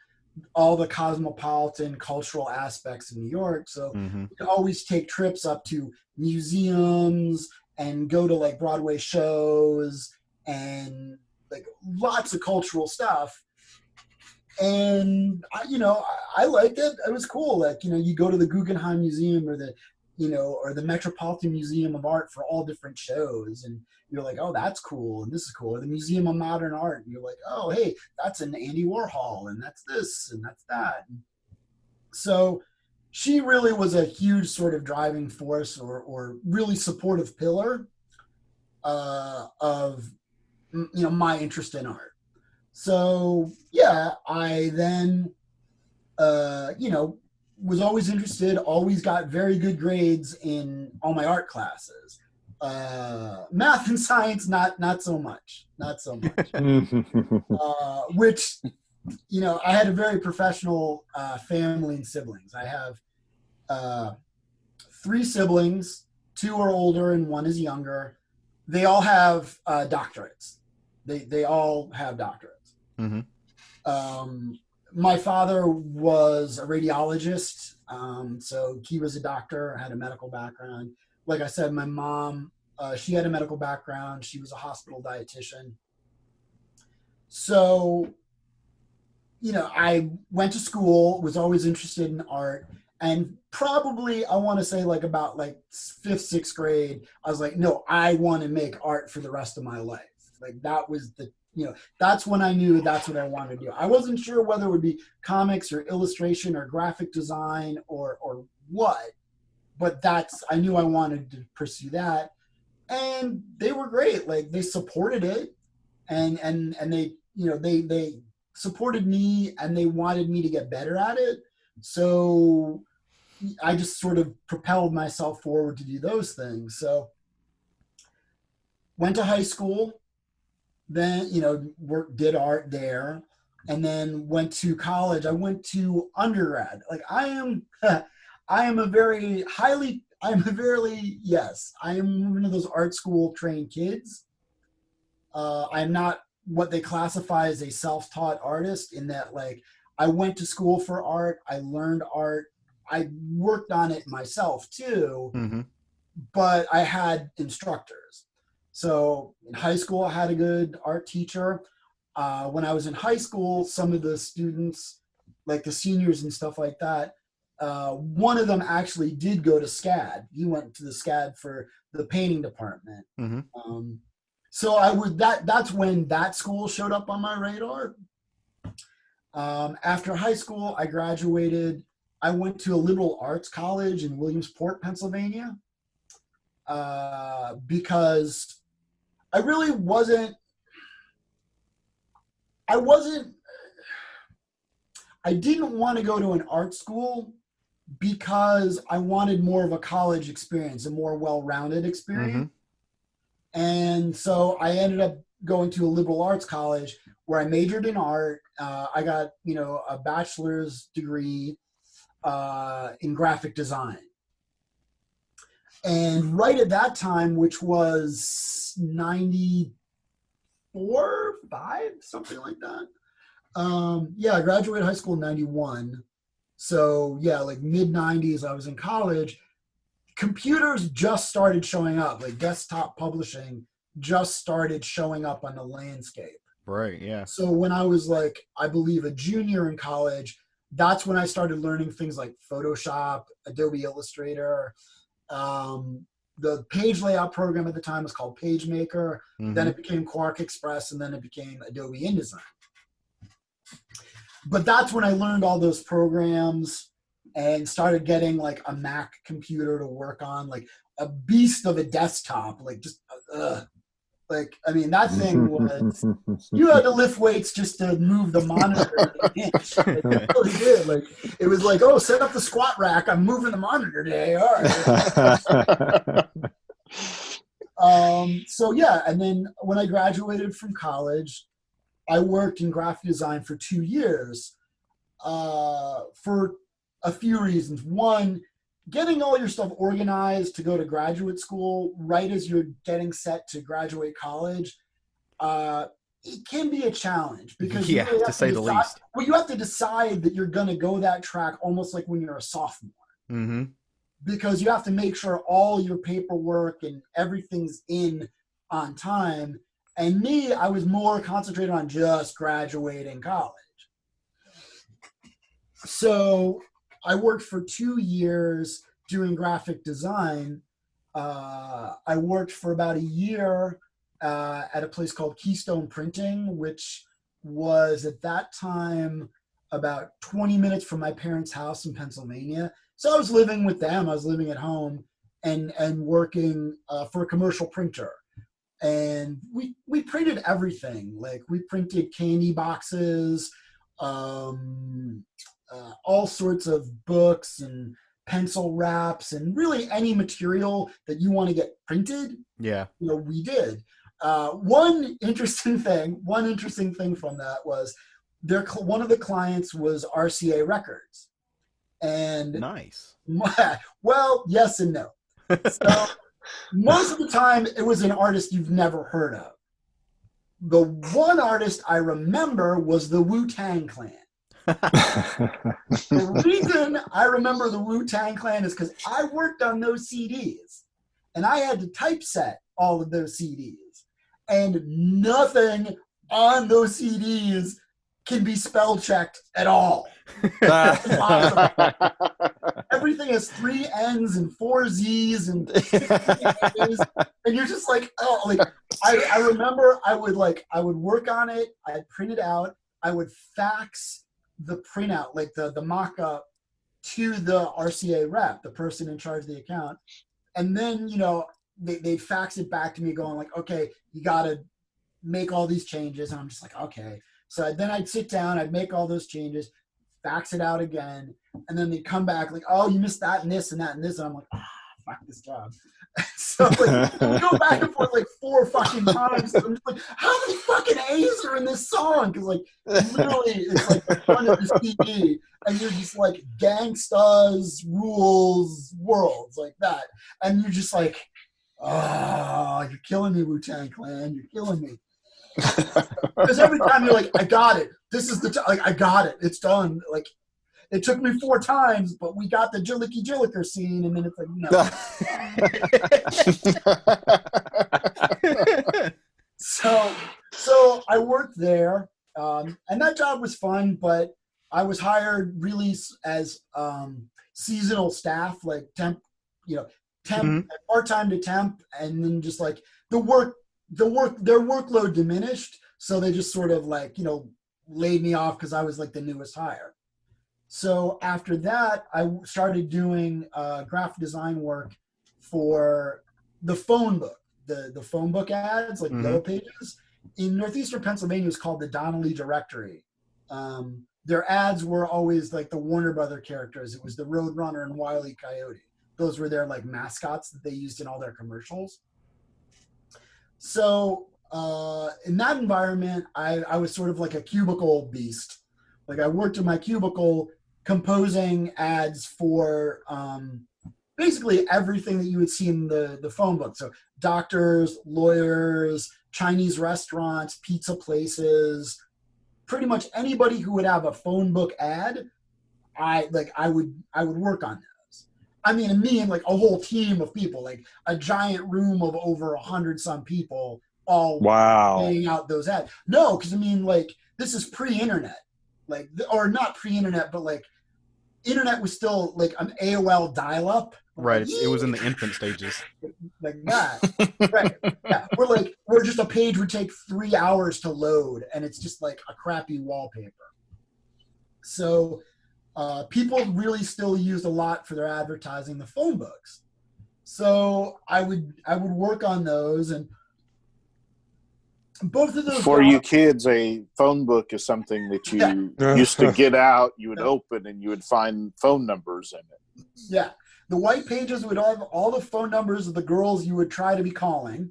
[SPEAKER 4] all the cosmopolitan cultural aspects of New York. So we could always take trips up to museums and go to like Broadway shows and like lots of cultural stuff. And I liked it. It was cool. Like, you go to the Guggenheim Museum or the Metropolitan Museum of Art for all different shows. And you're like, oh, that's cool. And this is cool. Or the Museum of Modern Art. And you're like, oh, hey, that's an Andy Warhol. And that's this and that's that. And so she really was a huge sort of driving force or really supportive pillar of, my interest in art. So, yeah, I then, was always interested, always got very good grades in all my art classes. Math and science, not so much. Which, I had a very professional family and siblings. I have 3 siblings, 2 are older and 1 is younger. They all have doctorates. They all have doctorates. My father was a radiologist, so he was a doctor, had a medical background. Like I said, my mom, she had a medical background. She was a hospital dietitian. So, I went to school, was always interested in art, and probably, I want to say about 5th, 6th grade, I was like, no, I want to make art for the rest of my life. Like, that was that's when I knew that's what I wanted to do. I wasn't sure whether it would be comics or illustration or graphic design or what, but I knew I wanted to pursue that. And they were great. Like, they supported it and they, they supported me and they wanted me to get better at it. So I just sort of propelled myself forward to do those things. So went to high school, then, did art there, and then went to college. I went to undergrad. Like, I am one of those art school trained kids. I'm not what they classify as a self-taught artist, in that, like, I went to school for art. I learned art. I worked on it myself too, but I had instructors. So in high school, I had a good art teacher. When I was in high school, some of the students, like the seniors and stuff like that, one of them actually did go to SCAD. He went to the SCAD for the painting department. So that's when that school showed up on my radar. After high school, I graduated. I went to a liberal arts college in Williamsport, Pennsylvania, because I really I didn't want to go to an art school because I wanted more of a college experience, a more well-rounded experience. And so I ended up going to a liberal arts college where I majored in art. I got, a bachelor's degree in graphic design. And right at that time, which was 94, 5, something like that. I graduated high school in 91. So yeah, like mid 90s, I was in college. Computers just started showing up, like desktop publishing just started showing up on the landscape.
[SPEAKER 1] Right, yeah.
[SPEAKER 4] So when I was like, I believe a junior in college, that's when I started learning things like Photoshop, Adobe Illustrator. The page layout program at the time was called PageMaker. Then it became Quark Express, and then it became Adobe InDesign. But that's when I learned all those programs and started getting like a Mac computer to work on, like a beast of a desktop, like just like, I mean, that thing was, you had to lift weights just to move the monitor an inch. Like, you really did. Like, it was like, oh, set up the squat rack. I'm moving the monitor today. All right. So, yeah. And then when I graduated from college, I worked in graphic design for 2 years for a few reasons. One, getting all your stuff organized to go to graduate school right as you're getting set to graduate college, it can be a challenge because you really
[SPEAKER 1] to say the least.
[SPEAKER 4] Well, you have to decide that you're going to go that track almost like when you're a sophomore. Because you have to make sure all your paperwork and everything's in on time. And me, I was more concentrated on just graduating college. So I worked for 2 years doing graphic design. I worked for about a year at a place called Keystone Printing, which was at that time about 20 minutes from my parents' house in Pennsylvania. So I was living with them. I was living at home and working for a commercial printer. And we printed everything. Like we printed candy boxes, all sorts of books and pencil wraps and really any material that you want to get printed. Yeah, you know, we did. One interesting thing from that was one of the clients was RCA Records, and
[SPEAKER 1] nice.
[SPEAKER 4] Well, yes and no. So most of the time it was an artist you've never heard of. The one artist I remember was the Wu-Tang Clan. The reason I remember the Wu-Tang Clan is because I worked on those CDs and I had to typeset all of those CDs, and nothing on those CDs can be spell checked at all. Everything has 3 N's and 4 Z's and 15 A's, and you're just like, oh, like I remember I would work on it, I'd print it out, I would fax the printout, like the mock-up, to the RCA rep, the person in charge of the account, and then, you know, they fax it back to me going like, okay, you got to make all these changes, and I'm just like, okay. So then I'd sit down, I'd make all those changes, fax it out again, and then they'd come back like, oh, you missed that and this and that and this, and I'm like, fuck this job. So like, we go back and forth like 4 fucking times. I'm just like, how many fucking A's are in this song? Because like literally it's like the front of the CD, and you're just like gangstas, rules, worlds, like that, and you're just like, oh, you're killing me, Wu-Tang Clan, you're killing me. Because every time you're like, I got it. This is the like, I got it. It's done. Like, it took me 4 times, but we got the Jillicky Jilliker scene, and then it's like, no. So I worked there, and that job was fun, but I was hired really as seasonal staff, like temp, part-time to temp, and then just like their workload diminished, so they just sort of like, you know, laid me off because I was like the newest hire. So after that, I started doing graphic design work for the phone book, the phone book ads, like Yellow Pages. In northeastern Pennsylvania, it was called the Donnelly Directory. Their ads were always like the Warner Brother characters. It was the Roadrunner and Wile E. Coyote. Those were their like mascots that they used in all their commercials. So in that environment, I was sort of like a cubicle beast. Like I worked in my cubicle composing ads for basically everything that you would see in the phone book. So doctors, lawyers, Chinese restaurants, pizza places, pretty much anybody who would have a phone book ad, I would work on those. I mean, me and like a whole team of people, like a giant room of over 100 some people all
[SPEAKER 2] Wow.
[SPEAKER 4] laying out those ads. No, because I mean, like, this is pre-internet, like, or not pre-internet, but like, internet was still like an AOL dial-up.
[SPEAKER 1] Right.
[SPEAKER 4] Like,
[SPEAKER 1] It was in the infant stages.
[SPEAKER 4] like that. Right. Yeah. We're just a page would take 3 hours to load, and it's just like a crappy wallpaper. So people really still used a lot for their advertising the phone books. So I would work on those, and both of those.
[SPEAKER 3] For you kids, a phone book is something that you used to get out, you would open, and you would find phone numbers in it.
[SPEAKER 4] Yeah. The white pages would have all the phone numbers of the girls you would try to be calling.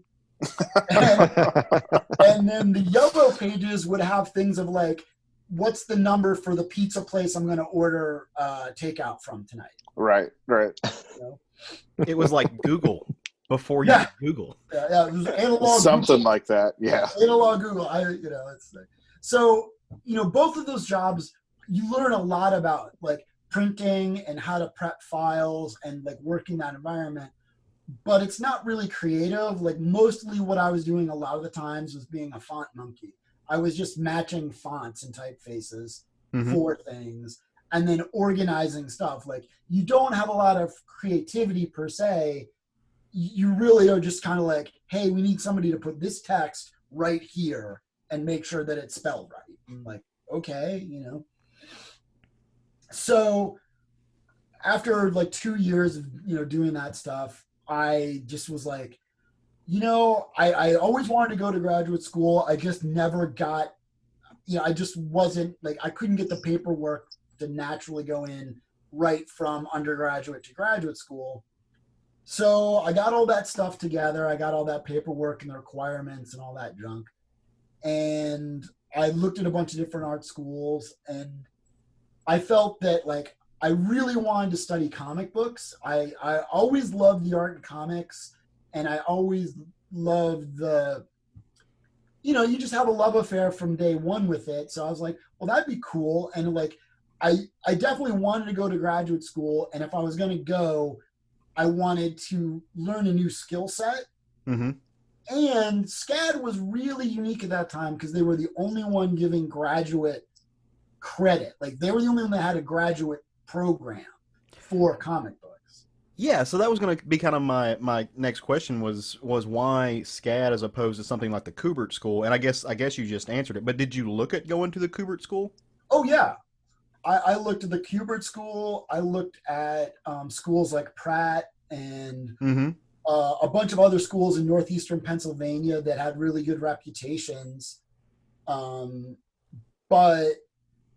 [SPEAKER 4] And then the yellow pages would have things of like, what's the number for the pizza place I'm going to order takeout from tonight?
[SPEAKER 3] Right.
[SPEAKER 4] You know?
[SPEAKER 1] It was like Google before you could Google.
[SPEAKER 4] Yeah, it was analog
[SPEAKER 3] Something
[SPEAKER 4] Google.
[SPEAKER 3] like that. Yeah.
[SPEAKER 4] Analog Google. So, both of those jobs, you learn a lot about like printing and how to prep files and like working that environment, but it's not really creative. Like mostly what I was doing a lot of the times was being a font monkey. I was just matching fonts and typefaces for things and then organizing stuff. Like you don't have a lot of creativity per se. You really are just kind of like, hey, we need somebody to put this text right here and make sure that it's spelled right. I'm like, okay, So after like 2 years of, doing that stuff, I just was like, I always wanted to go to graduate school. I just never got, I just wasn't like, I couldn't get the paperwork to naturally go in right from undergraduate to graduate school. So I got all that stuff together. I got all that paperwork and the requirements and all that junk. And I looked at a bunch of different art schools, and I felt that like I really wanted to study comic books. I always loved the art in comics, and I always loved the, you just have a love affair from day one with it. So I was like, well, that'd be cool. And like, I definitely wanted to go to graduate school. And if I was going to go, I wanted to learn a new skill set.
[SPEAKER 1] Mm-hmm.
[SPEAKER 4] And SCAD was really unique at that time because they were the only one giving graduate credit. Like they were the only one that had a graduate program for comic books.
[SPEAKER 1] Yeah, so that was going to be kind of my next question was why SCAD as opposed to something like the Kubert School? And I guess you just answered it. But did you look at going to the Kubert School?
[SPEAKER 4] Oh yeah, I looked at the Kubert School. I looked at schools like Pratt and a bunch of other schools in northeastern Pennsylvania that had really good reputations. But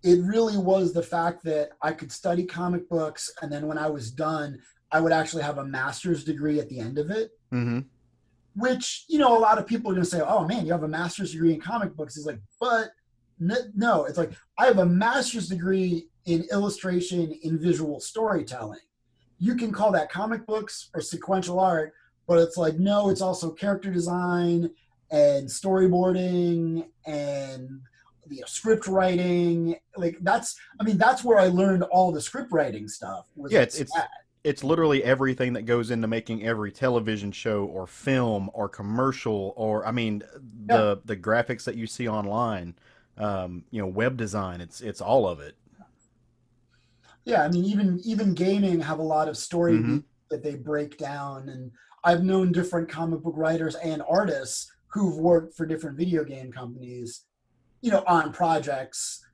[SPEAKER 4] it really was the fact that I could study comic books, and then when I was done, I would actually have a master's degree at the end of it.
[SPEAKER 1] Mm-hmm.
[SPEAKER 4] Which, a lot of people are going to say, oh man, you have a master's degree in comic books. It's like, but no, it's like, I have a master's degree in illustration in visual storytelling. You can call that comic books or sequential art, but it's like, no, it's also character design and storyboarding and script writing. Like that's where I learned all the script writing stuff.
[SPEAKER 1] It's literally everything that goes into making every television show or film or commercial or the graphics that you see online, web design. It's all of it.
[SPEAKER 4] Yeah, even gaming have a lot of story beats that they break down, and I've known different comic book writers and artists who've worked for different video game companies, on projects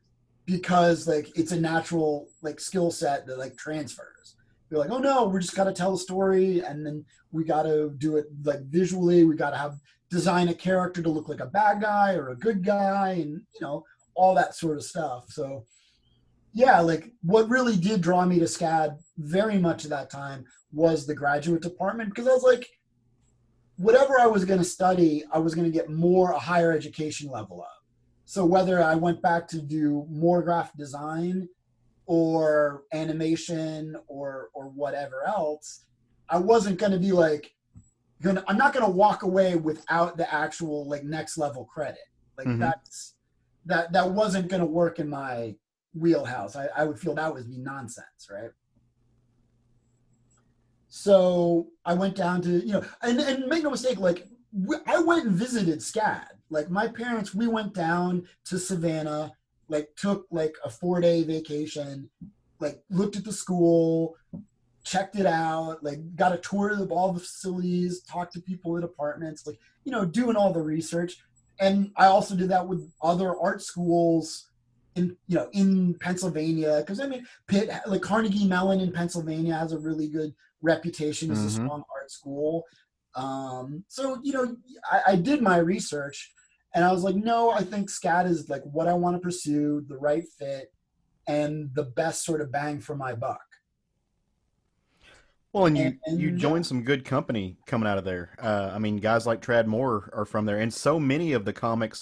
[SPEAKER 4] because like it's a natural like skill set that like transfers. You're like, oh no, we just got to tell a story, and then we got to do it like visually. We got to design a character to look like a bad guy or a good guy, and all that sort of stuff. So yeah, like what really did draw me to SCAD very much at that time was the graduate department, because I was like, whatever I was going to study, I was going to get a higher education level of. So whether I went back to do more graphic design or animation or whatever else, I wasn't going to be like, I'm not going to walk away without the actual like next level credit. Like that wasn't going to work in my wheelhouse. I would feel that would be nonsense, right? So I went down to, and make no mistake, like I went and visited SCAD. Like my parents, we went down to Savannah, like took like a 4-day vacation, like looked at the school, checked it out, like got a tour of all the facilities, talked to people in apartments, like, you know, doing all the research. And I also did that with other art schools in, you know, in Pennsylvania. Because I mean, Pitt, like Carnegie Mellon in Pennsylvania has a really good reputation as a strong art school. So, you know, I did my research and I was like, no, I think SCAD is like what I want to pursue, the right fit, and the best sort of bang for my buck.
[SPEAKER 1] Well, and you joined some good company coming out of there. I mean, guys like Trad Moore are from there, and so many of the comic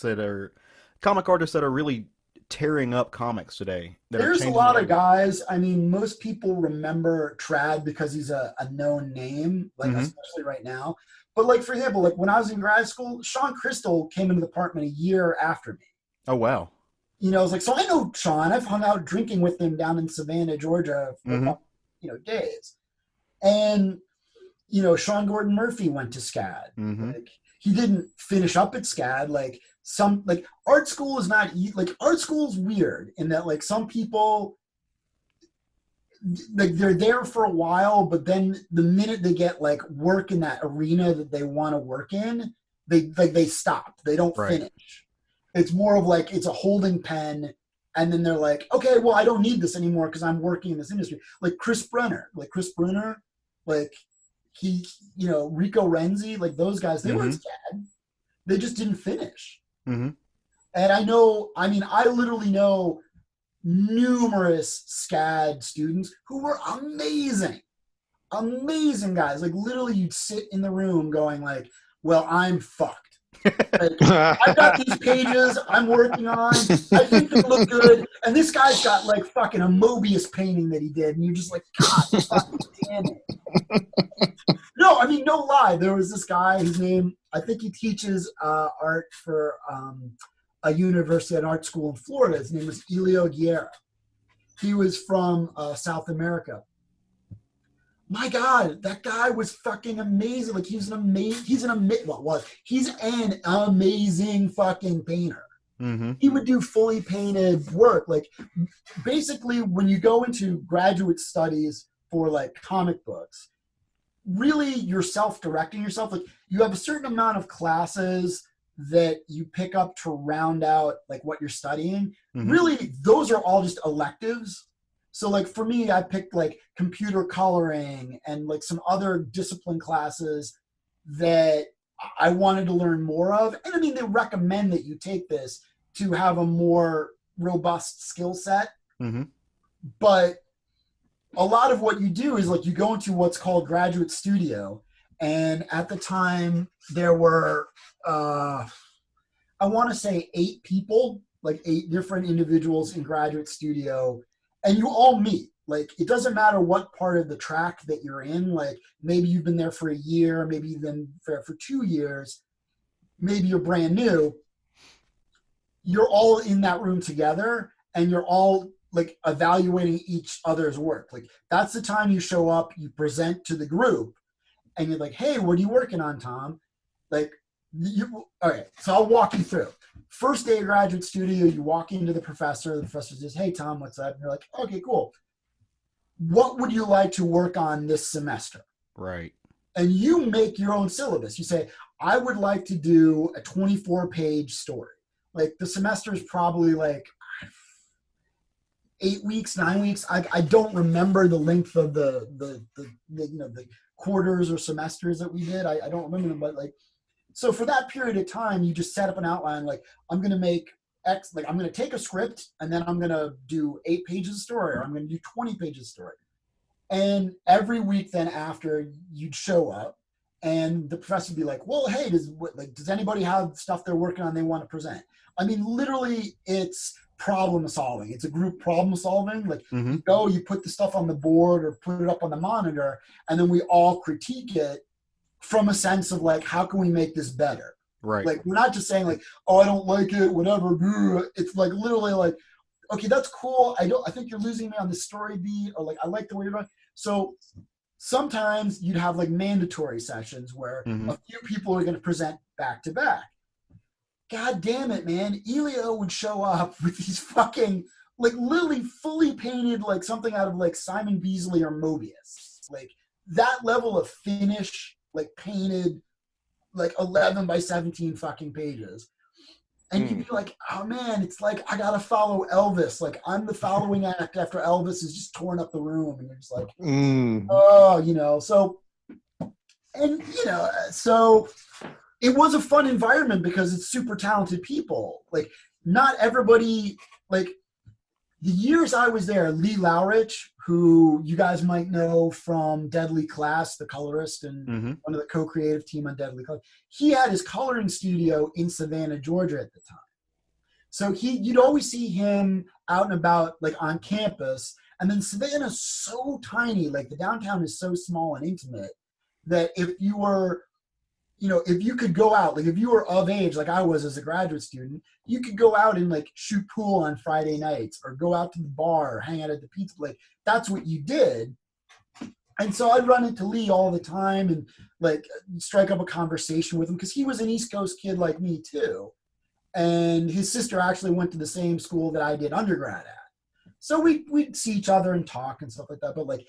[SPEAKER 1] artists that are really tearing up comics today.
[SPEAKER 4] There's a lot of guys. I mean, most people remember Trad because he's a known name, like especially right now. But like, for example, like when I was in grad school, Sean Crystal came into the department a year after me.
[SPEAKER 1] Oh, wow.
[SPEAKER 4] You know, I was like, so I know Sean. I've hung out drinking with him down in Savannah, Georgia for you know, days. And, you know, Sean Gordon Murphy went to SCAD. Like, he didn't finish up at SCAD. Like art school is not, like art school is weird in that like some people, like they're there for a while, but then the minute they get like work in that arena that they want to work in, they stop. They don't finish. It's more of like, it's a holding pen. And then they're like, okay, well, I don't need this anymore because I'm working in this industry. Like Chris Brenner, like he, you know, Rico Renzi, like those guys, they were at SCAD. They just didn't finish. And I literally know numerous SCAD students who were amazing guys. Like literally you'd sit in the room going like, well, I'm fucked. Like, I've got these pages I'm working on. I think they look good. And this guy's got like fucking a Mobius painting that he did. And you're just like, God fucking damn it. No, I mean, no lie. There was this guy, his name, I think he teaches art for a university, an art school in Florida. His name was Elio Guerra. He was from South America. My God, that guy was fucking amazing. Like he's an amazing fucking painter. He would do fully painted work. Like basically when you go into graduate studies for like comic books, really you're self-directing yourself. Like you have a certain amount of classes that you pick up to round out like what you're studying. Really, those are all just electives. So like for me, I picked like computer coloring and like some other discipline classes that I wanted to learn more of. And I mean, they recommend that you take this to have a more robust skill set. But a lot of what you do is like you go into what's called graduate studio. And at the time there were, I want to say 8 people, like 8 different individuals in graduate studio. And you all meet. Like, it doesn't matter what part of the track that you're in. Like, maybe you've been there for a year, maybe you've been there for 2 years, maybe you're brand new. You're all in that room together, and you're all, like, evaluating each other's work. Like, that's the time you show up, you present to the group, and you're like, hey, what are you working on, Tom? Like, all right, so I'll walk you through. First day of graduate studio, you walk into the professor says, hey, Tom, what's up? And you're like, okay, cool. What would you like to work on this semester?
[SPEAKER 1] Right.
[SPEAKER 4] And you make your own syllabus. You say, I would like to do a 24-page story. Like the semester is probably like 8 weeks, 9 weeks. I don't remember the length of the quarters or semesters that we did. I don't remember them, but like, so for that period of time, you just set up an outline. Like I'm going to make X, like I'm going to take a script and then I'm going to do 8 pages of story, or I'm going to do 20 pages of story. And every week then after, you'd show up and the professor would be like, well, hey, does anybody have stuff they're working on they want to present? I mean, literally it's problem solving. It's a group problem solving. Like you go, you put the stuff on the board or put it up on the monitor, and then we all critique it from a sense of like, how can we make this better?
[SPEAKER 1] Right.
[SPEAKER 4] Like, we're not just saying like, oh, I don't like it, whatever. It's like literally like, okay, that's cool. I think you're losing me on the story beat, or like, I like the way you're going. So sometimes you'd have like mandatory sessions where a few people are going to present back to back. God damn it, man. Elio would show up with these fucking, like, literally fully painted, like something out of like Simon Beasley or Mobius. Like that level of finish, like painted, like 11 by 17 fucking pages. And you'd be like, oh man, it's like I gotta follow Elvis. Like I'm the following act after Elvis has just torn up the room, and you're just like, oh, you know. So, and you know, so it was a fun environment because it's super talented people. Like not everybody. Like the years I was there, Lee Lowrich, who you guys might know from Deadly Class, the colorist and one of the co-creative team on Deadly Class, he had his coloring studio in Savannah, Georgia at the time. So you'd always see him out and about, like on campus. And then Savannah's so tiny, like the downtown is so small and intimate that if you were, you know, if you could go out, like if you were of age, like I was as a graduate student, you could go out and like shoot pool on Friday nights or go out to the bar or hang out at the pizza place. That's what you did. And so I'd run into Lee all the time and like strike up a conversation with him because he was an East Coast kid like me too. And his sister actually went to the same school that I did undergrad at. So we'd see each other and talk and stuff like that. But like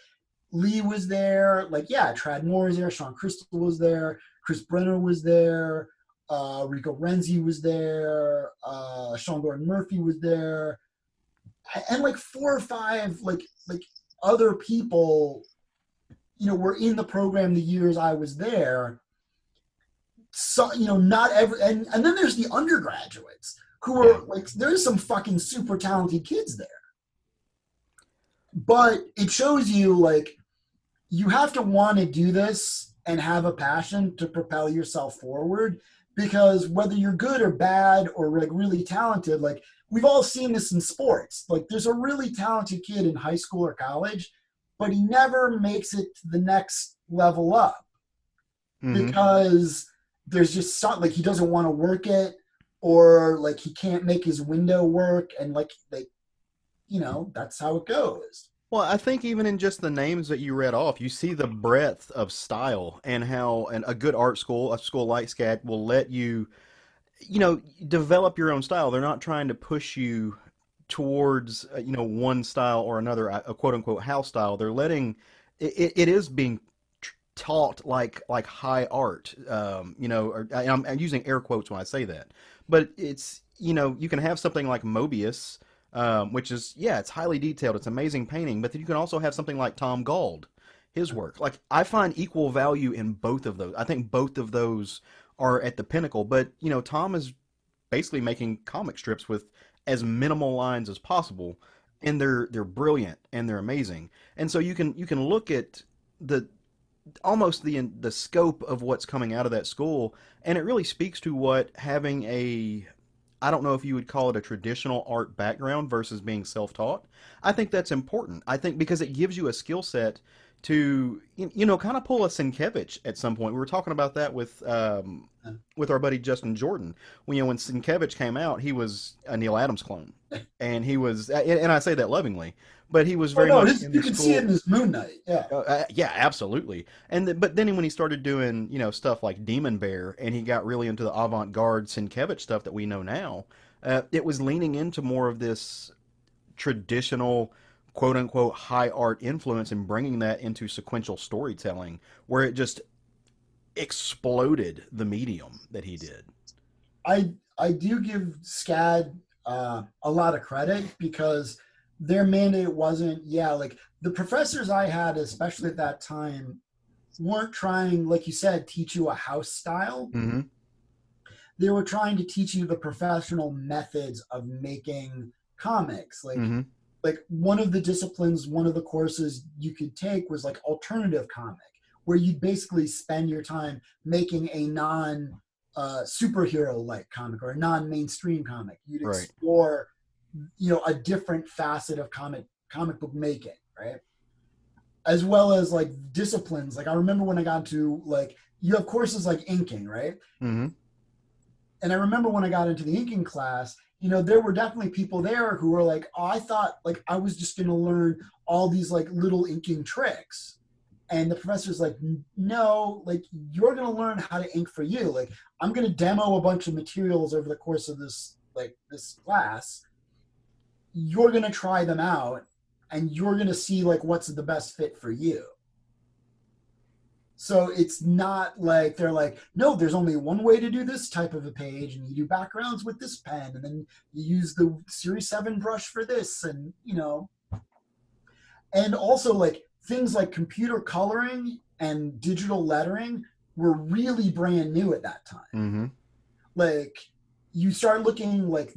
[SPEAKER 4] Lee was there, like, yeah, Trad Moore was there, Sean Crystal was there, Chris Brenner was there, Rico Renzi was there, Sean Gordon Murphy was there, and like 4 or 5 like other people, you know, were in the program the years I was there. So, you know, not every, and then there's the undergraduates who are like, there's some fucking super talented kids there. But it shows you like, you have to want to do this and have a passion to propel yourself forward, because whether you're good or bad or like really talented, like we've all seen this in sports. Like there's a really talented kid in high school or college, but he never makes it to the next level up because there's just something like he doesn't want to work it, or like he can't make his window work, and like you know, that's how it goes.
[SPEAKER 1] Well, I think even in just the names that you read off, you see the breadth of style and how a good art school, a school like SCAD, will let you, you know, develop your own style. They're not trying to push you towards, you know, one style or another, a quote unquote house style. They're letting it is being taught like high art. You know, or, I'm using air quotes when I say that, but it's, you know, you can have something like Mobius. Which is, yeah, it's highly detailed. It's amazing painting. But then you can also have something like Tom Gauld, his work. Like, I find equal value in both of those. I think both of those are at the pinnacle. But, you know, Tom is basically making comic strips with as minimal lines as possible. And they're brilliant and they're amazing. And so you can look at almost the scope of what's coming out of that school. And it really speaks to what having I don't know if you would call it a traditional art background versus being self-taught. I think that's important. I think because it gives you a skill set to, you know, kind of pull a Sienkiewicz at some point. We were talking about that with our buddy Justin Jordan. When Sienkiewicz came out, he was a Neil Adams clone, and he was, and I say that lovingly, but he was very much in
[SPEAKER 4] you
[SPEAKER 1] the
[SPEAKER 4] can
[SPEAKER 1] school.
[SPEAKER 4] see it in his Moon Knight, yeah.
[SPEAKER 1] Yeah, absolutely. But then when he started doing, you know, stuff like Demon Bear, and he got really into the avant-garde Sienkiewicz stuff that we know now, it was leaning into more of this traditional, quote-unquote, high art influence and bringing that into sequential storytelling, where it just exploded the medium that he did.
[SPEAKER 4] I do give SCAD a lot of credit, because their mandate wasn't, like the professors I had, especially at that time, weren't trying, like you said, teach you a house style.
[SPEAKER 1] Mm-hmm.
[SPEAKER 4] They were trying to teach you the professional methods of making comics. Like, like one of the disciplines, one of the courses you could take was like alternative comic, where you'd basically spend your time making a non superhero like comic or a non-mainstream comic. You'd explore, you know, a different facet of comic book making, right? As well as like disciplines. Like I remember when I got into, like, you have courses like inking, right?
[SPEAKER 1] Mm-hmm.
[SPEAKER 4] And I remember when I got into the inking class, you know, there were definitely people there who were like, oh, I thought like I was just going to learn all these like little inking tricks. And the professor's like, no, like, you're going to learn how to ink for you. Like, I'm going to demo a bunch of materials over the course of this class. You're going to try them out, and you're going to see, like, what's the best fit for you. So it's not like they're like, no, there's only one way to do this type of a page, and you do backgrounds with this pen, and then you use the Series 7 brush for this, and, you know. And also, like, things like computer coloring and digital lettering were really brand new at that time.
[SPEAKER 1] Mm-hmm.
[SPEAKER 4] Like, you start looking like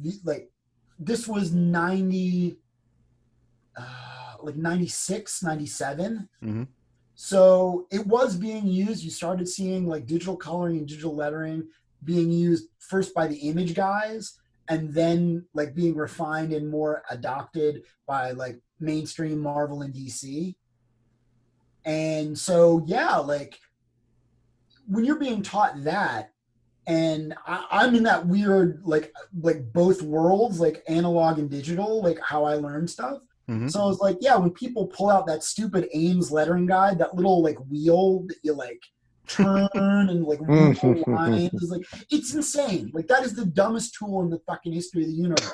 [SPEAKER 4] this was 96, 97.
[SPEAKER 1] Mm-hmm.
[SPEAKER 4] So it was being used. You started seeing like digital coloring and digital lettering being used first by the image guys, and then like being refined and more adopted by like mainstream Marvel and DC. And so, yeah, like when you're being taught that, and I'm in that weird, like both worlds, like analog and digital, like how I learn stuff.
[SPEAKER 1] Mm-hmm.
[SPEAKER 4] So I was like, yeah, when people pull out that stupid Ames lettering guide, that little like wheel that you like turn and like rule lines, is like, it's insane. Like, that is the dumbest tool in the fucking history of the universe.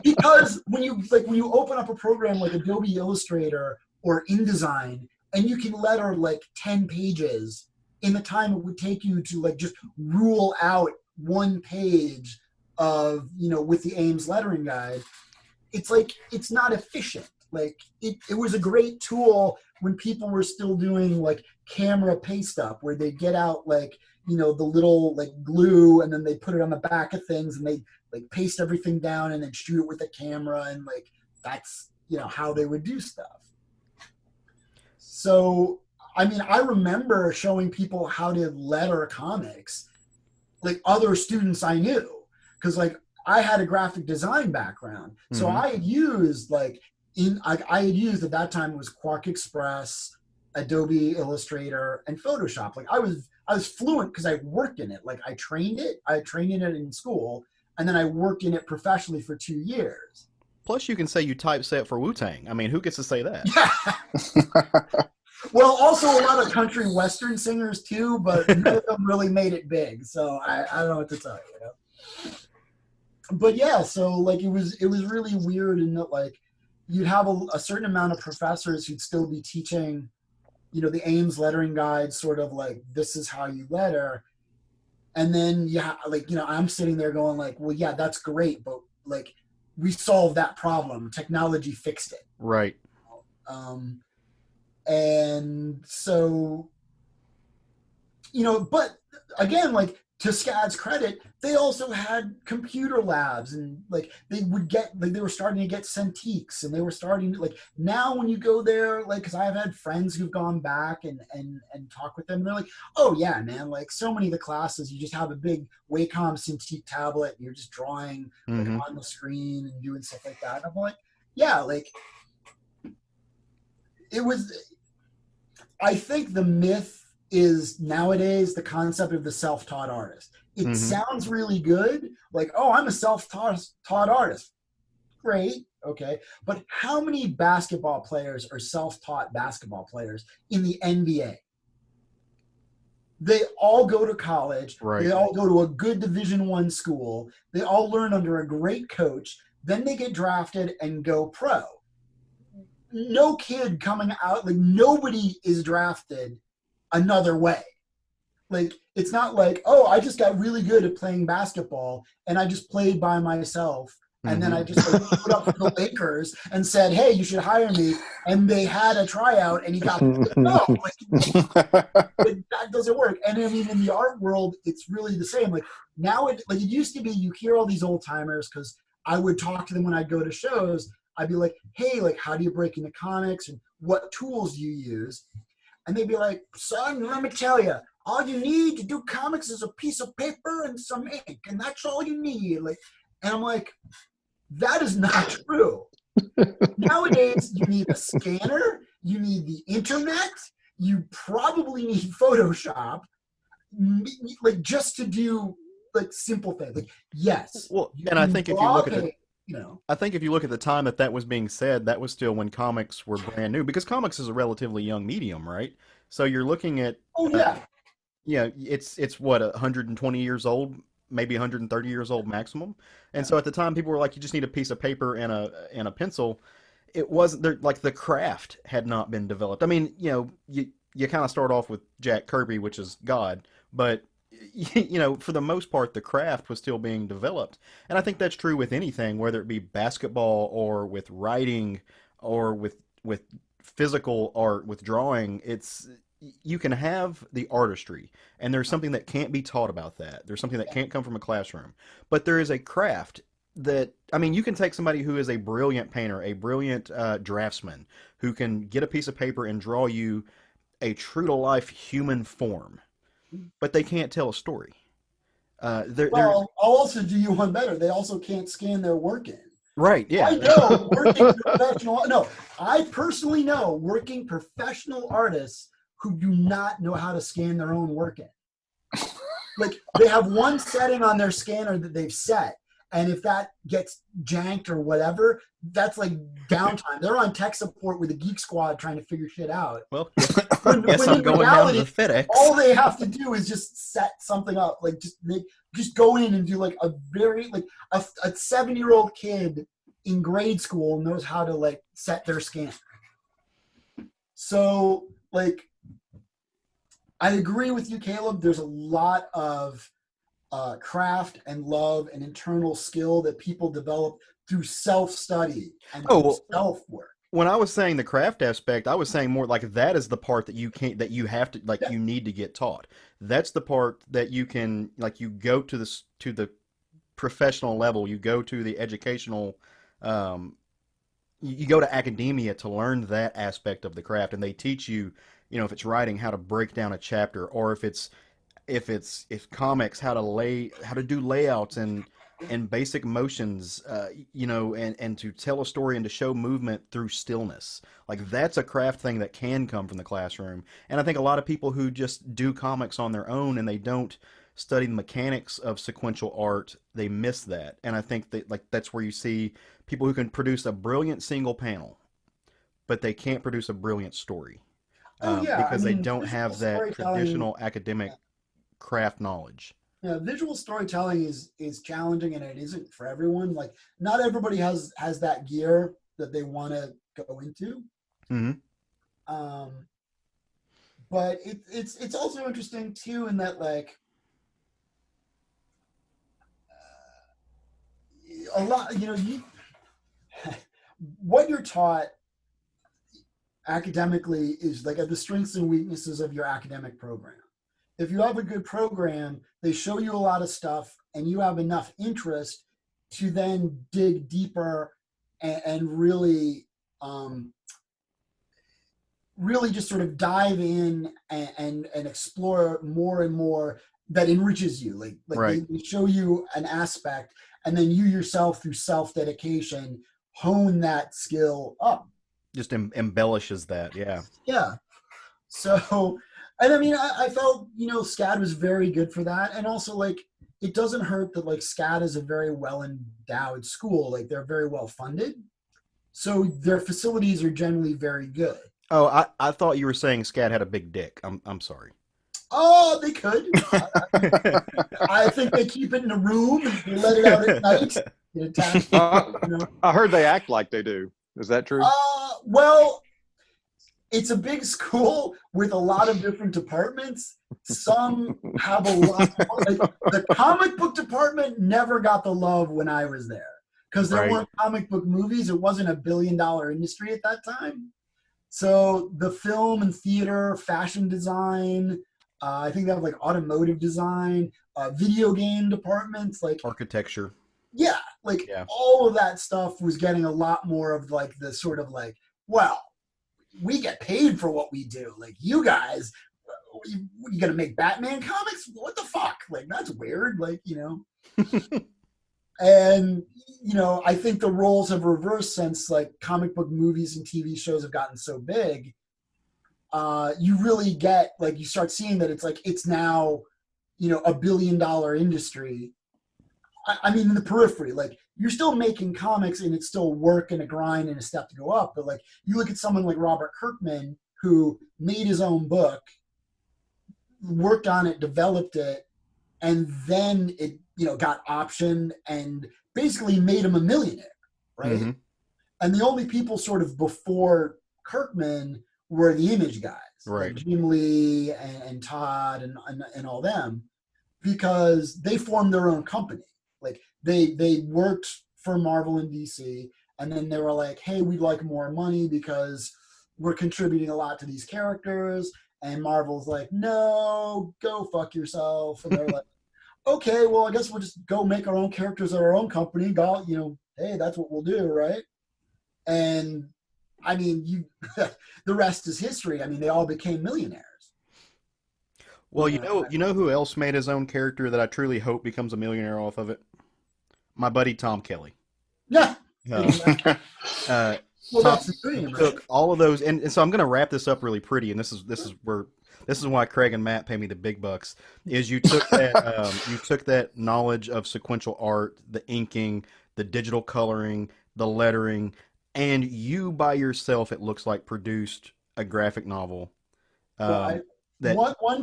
[SPEAKER 4] Because when you open up a program like Adobe Illustrator or InDesign, and you can letter like 10 pages in the time it would take you to like just rule out one page of, you know, with the Ames lettering guide, it's like, it's not efficient. Like, it was a great tool when people were still doing like camera paste up, where they get out like, you know, the little like glue, and then they put it on the back of things, and they like paste everything down and then shoot it with a camera, and like that's, you know, how they would do stuff. So, I mean, I remember showing people how to letter comics, like other students I knew, because like I had a graphic design background. So
[SPEAKER 1] Mm-hmm.
[SPEAKER 4] I had used I had used at that time, it was Quark Express, Adobe Illustrator, and Photoshop. Like I was fluent because I worked in it. Like I trained in it in school, and then I worked in it professionally for 2 years.
[SPEAKER 1] Plus, you can say you typeset for Wu-Tang. I mean, who gets to say that?
[SPEAKER 4] Yeah. Well, also a lot of country western singers too, but none of them really made it big. So I don't know what to tell you, you know? But yeah, so like it was really weird in that like you'd have a certain amount of professors who'd still be teaching, you know, the Ames lettering guide, sort of like, this is how you letter. And then like, you know, I'm sitting there going like, well, yeah, that's great, but like we solved that problem. Technology fixed it.
[SPEAKER 1] Right.
[SPEAKER 4] And so, you know, but again, like to SCAD's credit, they also had computer labs, and like they would get, like they were starting to get Cintiqs, and they were starting to, like, now when you go there, like, because I've had friends who've gone back and talk with them, and they're like, oh yeah, man, like so many of the classes, you just have a big Wacom Cintiq tablet, and you're just drawing like on the screen and doing stuff like that. And I'm like, yeah, like it was, I think the myth is nowadays the concept of the self-taught artist. It sounds really good, like, oh, I'm a self-taught artist. Great, okay. But how many basketball players are self-taught basketball players in the NBA? They all go to college. Right. They all go to a good Division I school. They all learn under a great coach. Then they get drafted and go pro. No kid coming out, like nobody is drafted another way. Like, it's not like, oh, I just got really good at playing basketball and I just played by myself. And then I just like, put up for the Lakers and said, hey, you should hire me. And they had a tryout and he got, no, like, that doesn't work. And I mean, in the art world, it's really the same. Like now, it used to be, you hear all these old timers, because I would talk to them when I'd go to shows. I'd be like, hey, like, how do you break into comics and what tools do you use? And they'd be like, son, let me tell you, all you need to do comics is a piece of paper and some ink, and that's all you need. Like, and I'm like, that is not true. Nowadays, you need a scanner, you need the internet, you probably need Photoshop, like just to do like simple things. Like, yes.
[SPEAKER 1] Well, and I think if you look at it, I think if you look at the time that was being said, that was still when comics were brand new, because comics is a relatively young medium, right? So you're looking at,
[SPEAKER 4] Oh yeah.
[SPEAKER 1] it's what, 120 years old, maybe 130 years old maximum. And so at the time, people were like, you just need a piece of paper and a pencil. It wasn't there, like the craft had not been developed. I mean, you kind of start off with Jack Kirby, which is God, but for the most part, the craft was still being developed. And I think that's true with anything, whether it be basketball or with writing or with physical art, with drawing. You can have the artistry, and there's something that can't be taught about that. There's something that can't come from a classroom, but there is a craft that, I mean, you can take somebody who is a brilliant painter, a brilliant draftsman, who can get a piece of paper and draw you a true to life human form, but they can't tell a story.
[SPEAKER 4] I'll also do you one better. They also can't scan their work in.
[SPEAKER 1] Right, yeah.
[SPEAKER 4] I personally know working professional artists who do not know how to scan their own work in. Like, they have one setting on their scanner that they've set, and if that gets janked or whatever, that's like downtime. They're on tech support with the Geek Squad trying to figure shit out.
[SPEAKER 1] Well, yes, I'm going down to the FedEx.
[SPEAKER 4] All they have to do is just set something up. Like, just go in and do like a 7-year-old kid in grade school knows how to like set their scanner. So like, I agree with you, Caleb. There's a lot of craft and love and internal skill that people develop through self-study and self-work.
[SPEAKER 1] When I was saying the craft aspect, I was saying more like that is the part that you have to, like, you need to get taught. That's the part that you can, like, you go to the professional level, you go to the educational, you go to academia to learn that aspect of the craft, and they teach you, if it's writing, how to break down a chapter, or if comics, how to do layouts and basic motions, and to tell a story and to show movement through stillness. Like, that's a craft thing that can come from the classroom. And I think a lot of people who just do comics on their own and they don't study the mechanics of sequential art, they miss that. And I think that, like, that's where you see people who can produce a brilliant single panel, but they can't produce a brilliant story. Because they don't have that traditional academic craft knowledge.
[SPEAKER 4] Yeah, visual storytelling is challenging, and it isn't for everyone. Like, not everybody has that gear that they want to go into.
[SPEAKER 1] Mm-hmm.
[SPEAKER 4] But it's also interesting too, in that, like, a lot, what you're taught academically is like the strengths and weaknesses of your academic program. If you have a good program, they show you a lot of stuff, and you have enough interest to then dig deeper and really just sort of dive in and explore more and more that enriches you. Like
[SPEAKER 1] right.
[SPEAKER 4] They show you an aspect, and then you yourself, through self-dedication, hone that skill up.
[SPEAKER 1] Just embellishes that, yeah.
[SPEAKER 4] Yeah. So, and I mean, I felt, SCAD was very good for that. And also, like, it doesn't hurt that, like, SCAD is a very well-endowed school. Like, they're very well funded. So their facilities are generally very good.
[SPEAKER 1] Oh, I thought you were saying SCAD had a big dick. I'm sorry.
[SPEAKER 4] Oh, they could. I think they keep it in a room and they let it out at night.
[SPEAKER 5] I heard they act like they do. Is that true?
[SPEAKER 4] Well, it's a big school with a lot of different departments. Some have a lot. The comic book department never got the love when I was there, because there weren't comic book movies. It wasn't a $1 billion industry at that time. So the film and theater, fashion design, I think they have like automotive design, video game departments, like
[SPEAKER 1] architecture.
[SPEAKER 4] Yeah, all of that stuff was getting a lot more of like the sort of like, well, we get paid for what we do. Like, you guys, you gonna make Batman comics? What the fuck? Like, that's weird. Like, and I think the roles have reversed since, like, comic book movies and TV shows have gotten so big. You really get, like, you start seeing that it's now, $1 billion industry. I mean, in the periphery, like, you're still making comics and it's still work and a grind and a step to go up. But like you look at someone like Robert Kirkman, who made his own book, worked on it, developed it, and then it, got optioned and basically made him a millionaire, right? Mm-hmm. And the only people sort of before Kirkman were the Image guys,
[SPEAKER 1] right?
[SPEAKER 4] Like Jim Lee and Todd and all them, because they formed their own company. Like they worked for Marvel and DC, and then they were like, hey, we'd like more money because we're contributing a lot to these characters. And Marvel's like, no, go fuck yourself. And they're like, okay, well, I guess we'll just go make our own characters at our own company. Hey, that's what we'll do, right? And I mean, the rest is history. I mean, they all became millionaires.
[SPEAKER 1] Well, you know who else made his own character that I truly hope becomes a millionaire off of it? My buddy Tom Kelly.
[SPEAKER 4] Yeah.
[SPEAKER 1] Well, that's the dream, right? Took all of those, and so I'm going to wrap this up really pretty. And this is why Craig and Matt pay me the big bucks. Is you took that knowledge of sequential art, the inking, the digital coloring, the lettering, and you by yourself, it looks like, produced a graphic novel.
[SPEAKER 4] One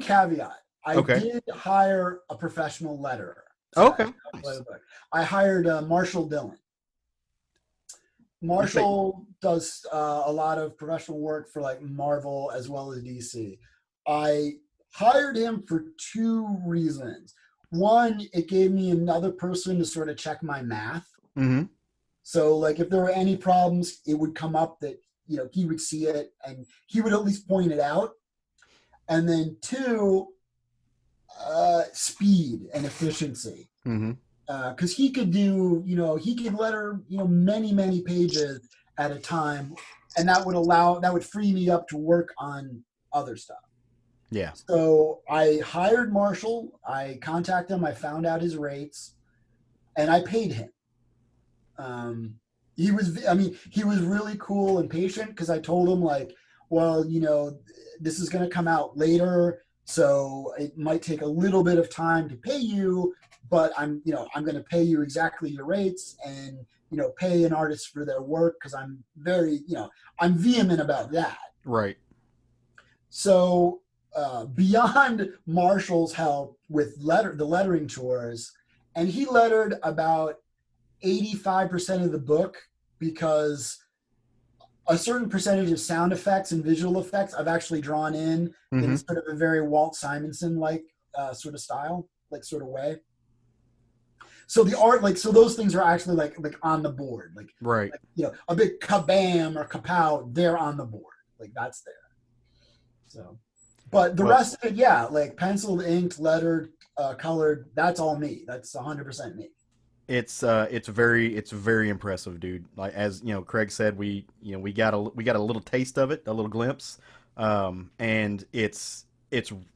[SPEAKER 4] caveat: I did hire a professional letterer.
[SPEAKER 1] Okay.
[SPEAKER 4] I hired Marshall Dillon. Marshall does a lot of professional work for like Marvel as well as DC. I hired him for two reasons. One, it gave me another person to sort of check my math.
[SPEAKER 1] Mm-hmm.
[SPEAKER 4] So like if there were any problems, it would come up that, he would see it and he would at least point it out. And then two, speed and efficiency.
[SPEAKER 1] Mm-hmm.
[SPEAKER 4] Because he could do, he could letter, many, many pages at a time, and that would free me up to work on other stuff.
[SPEAKER 1] Yeah.
[SPEAKER 4] So I hired Marshall. I contacted him. I found out his rates, and I paid him. He was really cool and patient because I told him like, well, this is going to come out later, so it might take a little bit of time to pay you. But I'm going to pay you exactly your rates and, pay an artist for their work because I'm very, I'm vehement about that.
[SPEAKER 1] Right.
[SPEAKER 4] So beyond Marshall's help with the lettering chores, and he lettered about 85% of the book because a certain percentage of sound effects and visual effects I've actually drawn in in sort of a very Walt Simonson-like sort of style, like sort of way. So the art, so those things are actually like on the board,
[SPEAKER 1] right.
[SPEAKER 4] A big kabam or kapow, they're on the board, that's there. So, but the rest of it, like penciled, inked, lettered, colored, that's all me. That's 100% me.
[SPEAKER 1] It's very impressive, dude. Like as Craig said, we got a little taste of it, a little glimpse, and it's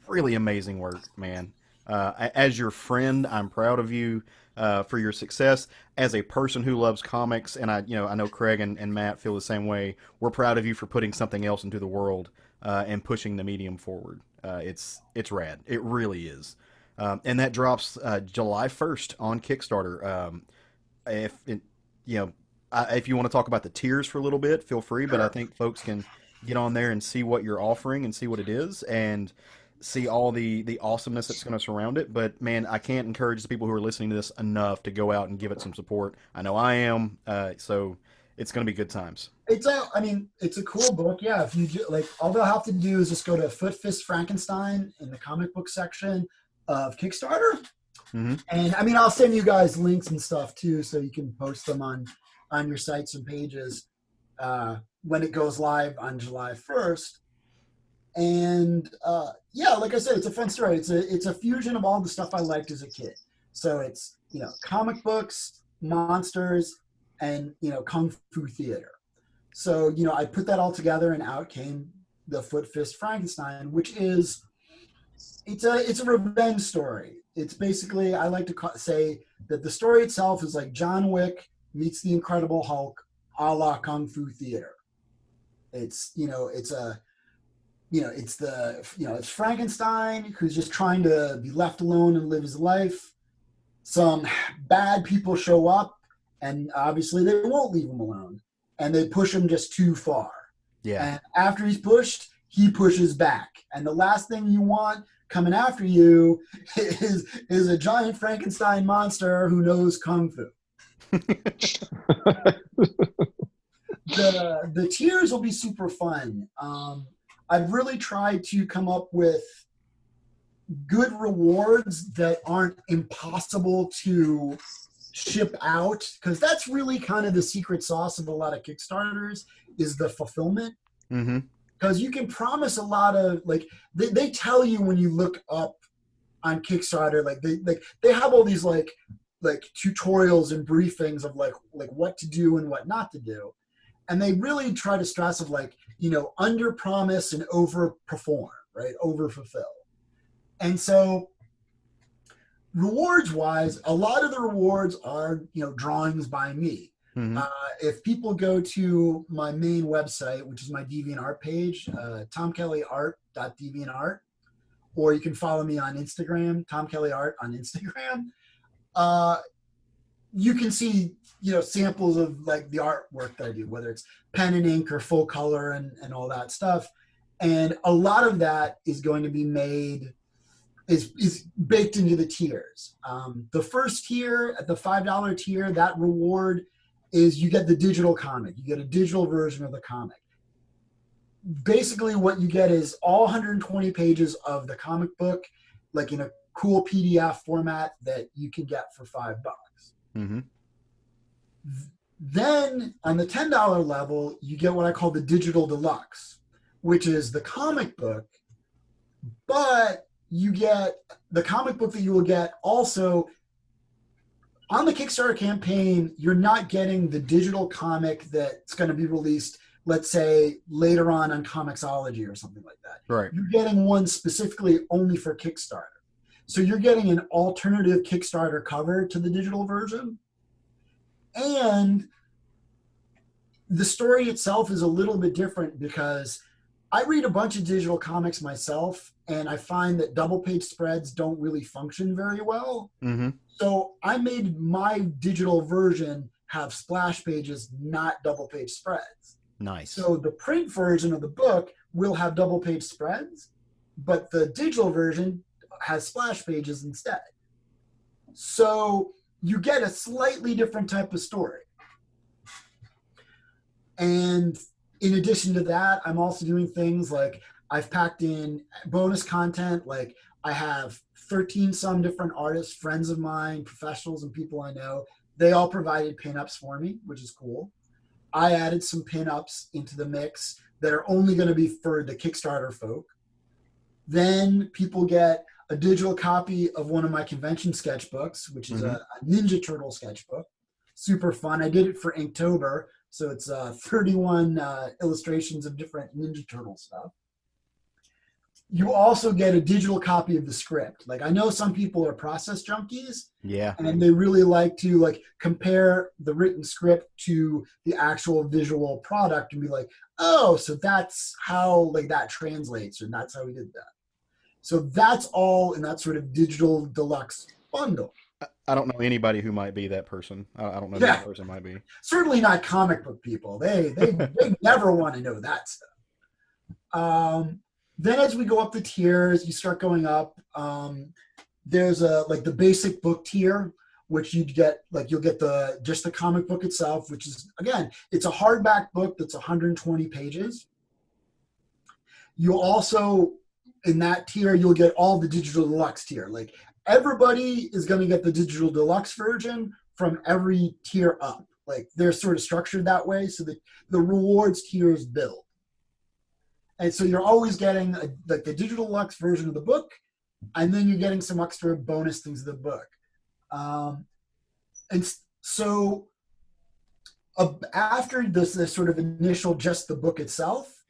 [SPEAKER 1] really amazing work, man. As your friend, I'm proud of you for your success. As a person who loves comics, and I know Craig and Matt feel the same way. We're proud of you for putting something else into the world and pushing the medium forward. It's rad. It really is. And that drops July 1st on Kickstarter. If you want to talk about the tiers for a little bit, feel free. But I think folks can get on there and see what you're offering and see what it is and see all the awesomeness that's going to surround it. But man, I can't encourage the people who are listening to this enough to go out and give it some support. I know I am. So it's going to be good times.
[SPEAKER 4] It's a cool book. Yeah. If you all they'll have to do is just go to Fist Frankenstein in the comic book section of Kickstarter.
[SPEAKER 1] Mm-hmm.
[SPEAKER 4] And I'll send you guys links and stuff too, so you can post them on your sites and pages when it goes live on July 1st. And like I said, it's a fun story. It's a fusion of all the stuff I liked as a kid. So it's comic books, monsters, and kung fu theater. So I put that all together, and out came the Fist Frankenstein, which is it's a revenge story. It's basically, I like to say that the story itself is like John Wick meets the Incredible Hulk, a la kung fu theater. It's it's Frankenstein who's just trying to be left alone and live his life. Some bad people show up And obviously they won't leave him alone. And they push him just too far.
[SPEAKER 1] Yeah.
[SPEAKER 4] And after he's pushed, he pushes back. And the last thing you want coming after you is a giant Frankenstein monster who knows Kung Fu. The tiers will be super fun. I've really tried to come up with good rewards that aren't impossible to ship out, because that's really kind of the secret sauce of a lot of Kickstarters is the fulfillment. Because you can promise a lot of, like, they tell you when you look up on Kickstarter, like they have all these like tutorials and briefings of like what to do and what not to do. And they really try to stress of like, you know, under promise and over perform, right? Over fulfill. And so rewards wise, a lot of the rewards are, you know, drawings by me. If people go to my main website, which is my DeviantArt page, tomkellyart.deviantart, or you can follow me on Instagram, tomkellyart on Instagram, you can see, you know, samples of like the artwork that I do, whether it's pen and ink or full color and all that stuff. And a lot of that is going to be made, is baked into the tiers. The first tier, at the $5 tier, that reward is you get the digital comic. You get a digital version of the comic. Basically what you get is all 120 pages of the comic book, like in a cool PDF format that you can get for $5. Then on the $10 level, you get what I call the digital deluxe, which is the comic book, but you get the comic book that you will get also on the Kickstarter campaign. You're not getting the digital comic that's going to be released, let's say later on Comixology or something like that.
[SPEAKER 1] Right.
[SPEAKER 4] You're getting one specifically only for Kickstarter. So you're getting an alternative Kickstarter cover to the digital version. And the story itself is a little bit different because I read a bunch of digital comics myself, and I find that double page spreads don't really function very well. So I made my digital version have splash pages, not double page spreads.
[SPEAKER 1] Nice.
[SPEAKER 4] So the print version of the book will have double page spreads, but the digital version has splash pages instead. So you get a slightly different type of story. And in addition to that, I'm also doing things like I've packed in bonus content. Like I have 13 some different artists, friends of mine, professionals, and people I know. They all provided pinups for me, which is cool. I added some pinups into the mix that are only going to be for the Kickstarter folk. Then people get a digital copy of one of my convention sketchbooks, which is a Ninja Turtle sketchbook. Super fun. I did it for Inktober, so it's 31 illustrations of different Ninja Turtle stuff. You also get a digital copy of the script. Like I know some people are process junkies.
[SPEAKER 1] Yeah.
[SPEAKER 4] And they really like to like compare the written script to the actual visual product and be like, oh, so that's how like that translates, and that's how we did that. So that's all in that sort of digital deluxe bundle.
[SPEAKER 1] I don't know anybody who might be that person. I don't know who that person might be. Certainly
[SPEAKER 4] not comic book people. They never want to know that stuff. Then as we go up the tiers, you start going up. There's like the basic book tier, which you'll get just the comic book itself, which is, again, it's a hardback book that's 120 pages. You'll also, in that tier, you'll get all the digital deluxe tier. Like everybody is going to get the digital deluxe version from every tier up. Like they're sort of structured that way so that the rewards tiers build. And so you're always getting like the digital deluxe version of the book, and then you're getting some extra bonus things of the book. And so after this sort of initial just the book itself,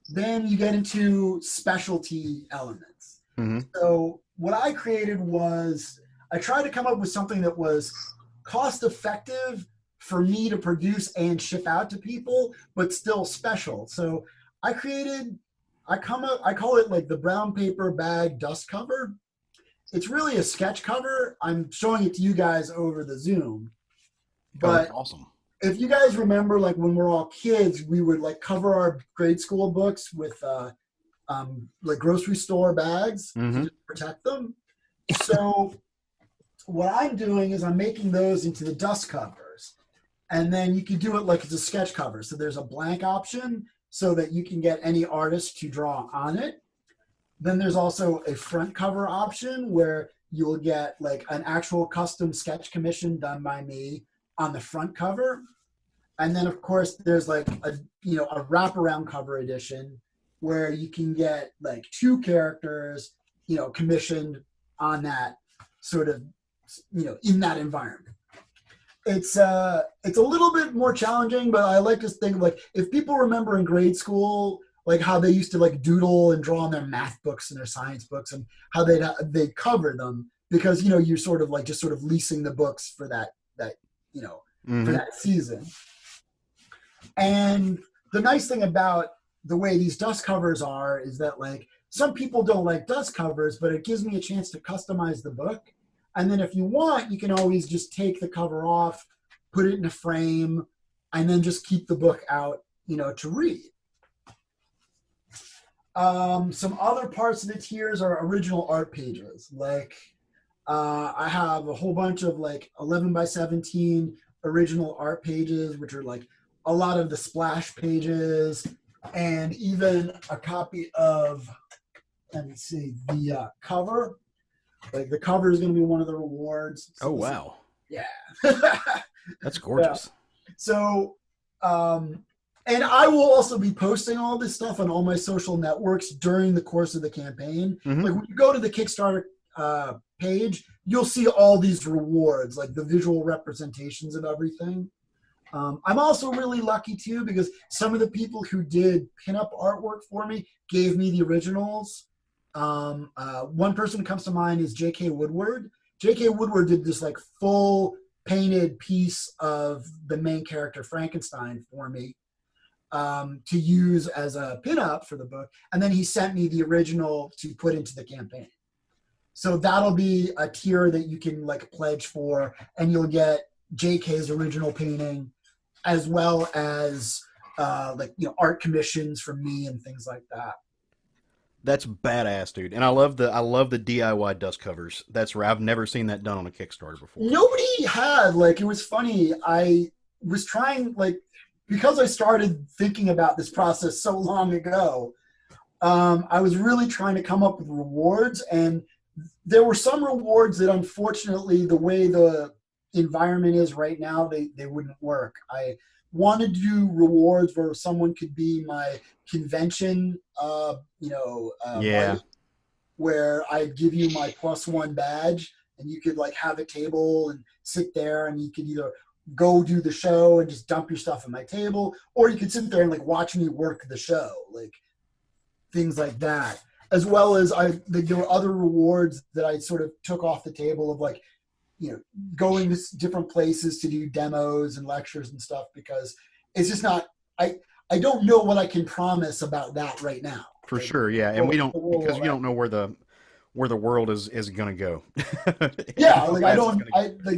[SPEAKER 4] then you get into specialty elements. So what I created was I tried to come up with something that was cost effective for me to produce and ship out to people, but still special. So I call it like the brown paper bag dust cover. It's really a sketch cover. I'm showing it to you guys over the Zoom.
[SPEAKER 1] That's
[SPEAKER 4] But
[SPEAKER 1] awesome.
[SPEAKER 4] if you guys remember, like when we're all kids, we would like cover our grade school books with like grocery store bags to just protect them. So what I'm doing is I'm making those into the dust covers. And then you can do it like it's a sketch cover. So there's a blank option so that you can get any artist to draw on it. Then there's also a front cover option where you'll get like an actual custom sketch commission done by me on the front cover. And then of course there's like a wraparound cover edition where you can get like 2 characters, commissioned on that sort of, in that environment. It's a little bit more challenging, but I like to think of like, if people remember in grade school, like how they used to like doodle and draw on their math books and their science books and how they'd cover them because, you're sort of like just sort of leasing the books for that for that season. And the nice thing about the way these dust covers are is that like some people don't like dust covers, but it gives me a chance to customize the book. And then if you want, you can always just take the cover off, put it in a frame, and then just keep the book out, to read. Some other parts of the tiers are original art pages. Like I have a whole bunch of like 11 by 17 original art pages, which are like a lot of the splash pages, and even a copy of, let me see, the cover. Like the cover is going to be one of the rewards. So
[SPEAKER 1] wow.
[SPEAKER 4] Yeah.
[SPEAKER 1] That's gorgeous.
[SPEAKER 4] Yeah. So, and I will also be posting all this stuff on all my social networks during the course of the campaign. Like when you go to the Kickstarter page, you'll see all these rewards, like the visual representations of everything. I'm also really lucky too because some of the people who did pinup artwork for me gave me the originals. One person who comes to mind is J.K. Woodward. J.K. Woodward did this like full painted piece of the main character Frankenstein for me to use as a pinup for the book. And then he sent me the original to put into the campaign. So that'll be a tier that you can like pledge for, and you'll get J.K.'s original painting as well as art commissions from me and things like that.
[SPEAKER 1] That's badass, dude. And I love the DIY dust covers. That's rare. I've never seen that done on a Kickstarter before.
[SPEAKER 4] Nobody had. Like, it was funny. I was trying, like, because I started thinking about this process so long ago, I was really trying to come up with rewards. And there were some rewards that, unfortunately, the way the environment is right now, they wouldn't work. I wanted to do rewards where someone could be my convention, where I'd give you my +1 badge and you could like have a table and sit there and you could either go do the show and just dump your stuff at my table, or you could sit there and like watch me work the show, like things like that. As well as there were other rewards that I sort of took off the table of like, going to different places to do demos and lectures and stuff, because it's just not, I don't know what I can promise about that right now.
[SPEAKER 1] For sure, yeah, and we don't, because you don't know where the world is going to go.
[SPEAKER 4] Yeah, like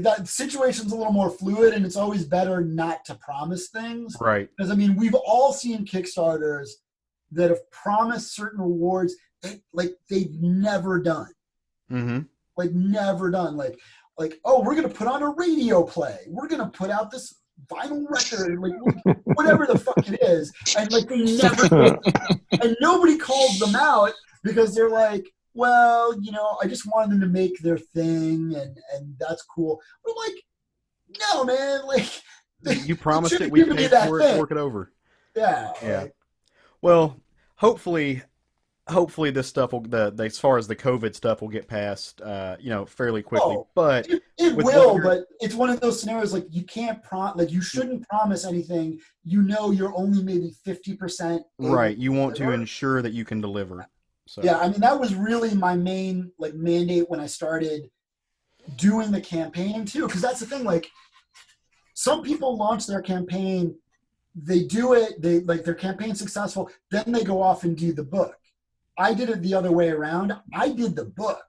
[SPEAKER 4] that situation's a little more fluid, and it's always better not to promise things.
[SPEAKER 1] Right.
[SPEAKER 4] Because I mean, we've all seen Kickstarters that have promised certain rewards that they've never done.
[SPEAKER 1] Mm-hmm.
[SPEAKER 4] Like never done. Like, oh, we're going to put on a radio play. We're going to put out this vinyl record, like whatever the fuck it is. And like they never, and nobody calls them out because they're like, well, I just wanted them to make their thing and that's cool. But I'm like, no, man, like
[SPEAKER 1] you promised it, we paid for it, work it over.
[SPEAKER 4] Yeah.
[SPEAKER 1] Yeah.
[SPEAKER 4] Like,
[SPEAKER 1] well, hopefully this stuff will, as far as the COVID stuff, will get past, fairly quickly. But
[SPEAKER 4] it will. But it's one of those scenarios like you can't you shouldn't promise anything. You're only maybe 50%.
[SPEAKER 1] Right. You want to ensure that you can deliver. So.
[SPEAKER 4] Yeah, I mean that was really my main mandate when I started doing the campaign too, because that's the thing. Like some people launch their campaign, they do it, they their campaign's successful, then they go off and do the book. I did it the other way around. I did the book.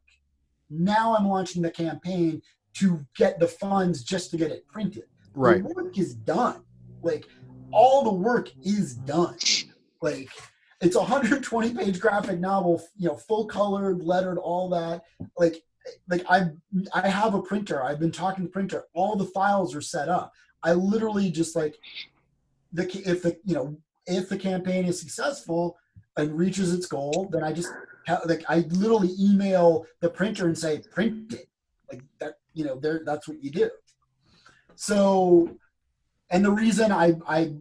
[SPEAKER 4] Now I'm launching the campaign to get the funds just to get it printed.
[SPEAKER 1] Right.
[SPEAKER 4] The work is done. Like, all the work is done. Like, it's a 120-page graphic novel, full colored, lettered, all that. Like I have a printer. I've been talking to the printer. All the files are set up. I literally just like if the campaign is successful and reaches its goal, then I literally email the printer and say, print it. Like that, that's what you do. So, and the reason I did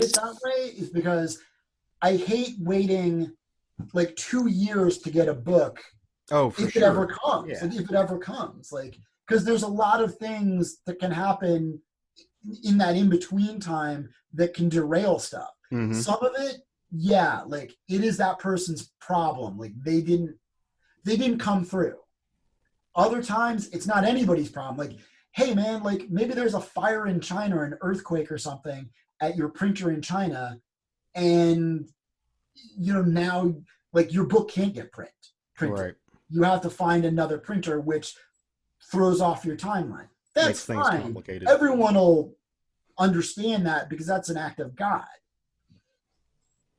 [SPEAKER 4] it that way is because I hate waiting like 2 years to get a book.
[SPEAKER 1] Oh, for
[SPEAKER 4] if
[SPEAKER 1] sure.
[SPEAKER 4] It ever comes.
[SPEAKER 1] Yeah.
[SPEAKER 4] Like, if it ever comes. Like, because there's a lot of things that can happen in that in-between time that can derail stuff.
[SPEAKER 1] Mm-hmm.
[SPEAKER 4] Some of it, yeah, like it is that person's problem. Like they didn't come through. Other times it's not anybody's problem. Like, hey man, like maybe there's a fire in China or an earthquake or something at your printer in China, and now like your book can't get printed.
[SPEAKER 1] Right.
[SPEAKER 4] You have to find another printer, which throws off your timeline. That's
[SPEAKER 1] Makes things
[SPEAKER 4] fine.
[SPEAKER 1] complicated.
[SPEAKER 4] Everyone will understand that because that's an act of God.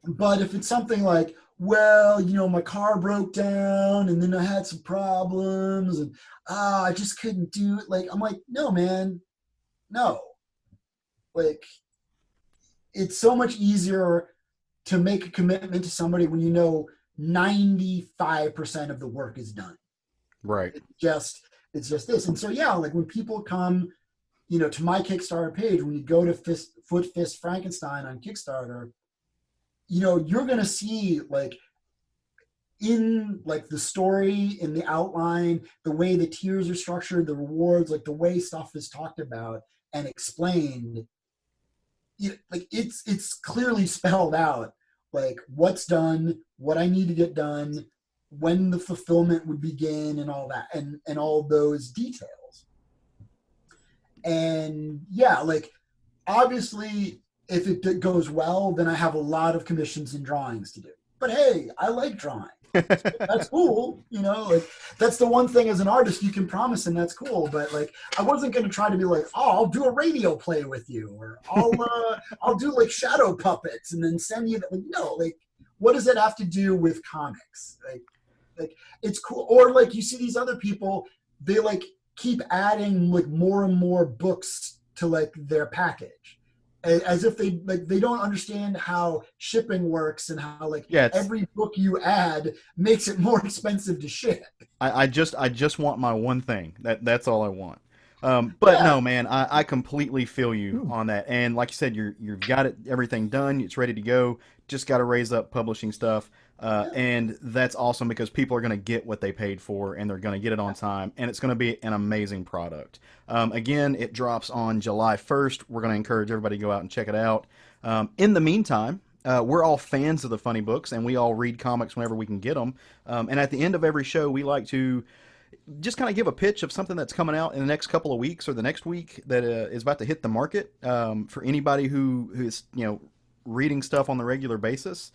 [SPEAKER 4] But if it's something like, well, my car broke down and then I had some problems and I just couldn't do it. Like, I'm like, no, man, no. Like, it's so much easier to make a commitment to somebody when 95% of the work is done.
[SPEAKER 1] Right.
[SPEAKER 4] It's just this. And so, yeah, like when people come, to my Kickstarter page, when you go to Fist Frankenstein on Kickstarter, you're going to see like in like the story, in the outline, the way the tiers are structured, the rewards, like the way stuff is talked about and explained, like it's clearly spelled out, like what's done, what I need to get done, when the fulfillment would begin and all that, and all those details. And yeah, like obviously if it goes well, then I have a lot of commissions and drawings to do. But hey, I like drawing. That's cool. Like that's the one thing as an artist you can promise, and that's cool. But like, I wasn't going to try to be like, oh, I'll do a radio play with you, or I'll do like shadow puppets and then send you that. Like, no, like, what does it have to do with comics? Like it's cool. Or like you see these other people, they like keep adding like more and more books to like their package, as if they don't understand how shipping works and how like every book you add makes it more expensive to ship.
[SPEAKER 1] I just want my one thing. That's all I want. But no, man, I completely feel you on that. And like you said, you've got everything done. It's ready to go. Just got to raise up publishing stuff. And that's awesome because people are going to get what they paid for and they're going to get it on time. And it's going to be an amazing product. Again, it drops on July 1st. We're going to encourage everybody to go out and check it out. In the meantime, we're all fans of the funny books and we all read comics whenever we can get them. And at the end of every show, we like to just kind of give a pitch of something that's coming out in the next couple of weeks or the next week that is about to hit the market for anybody who is reading stuff on the regular basis,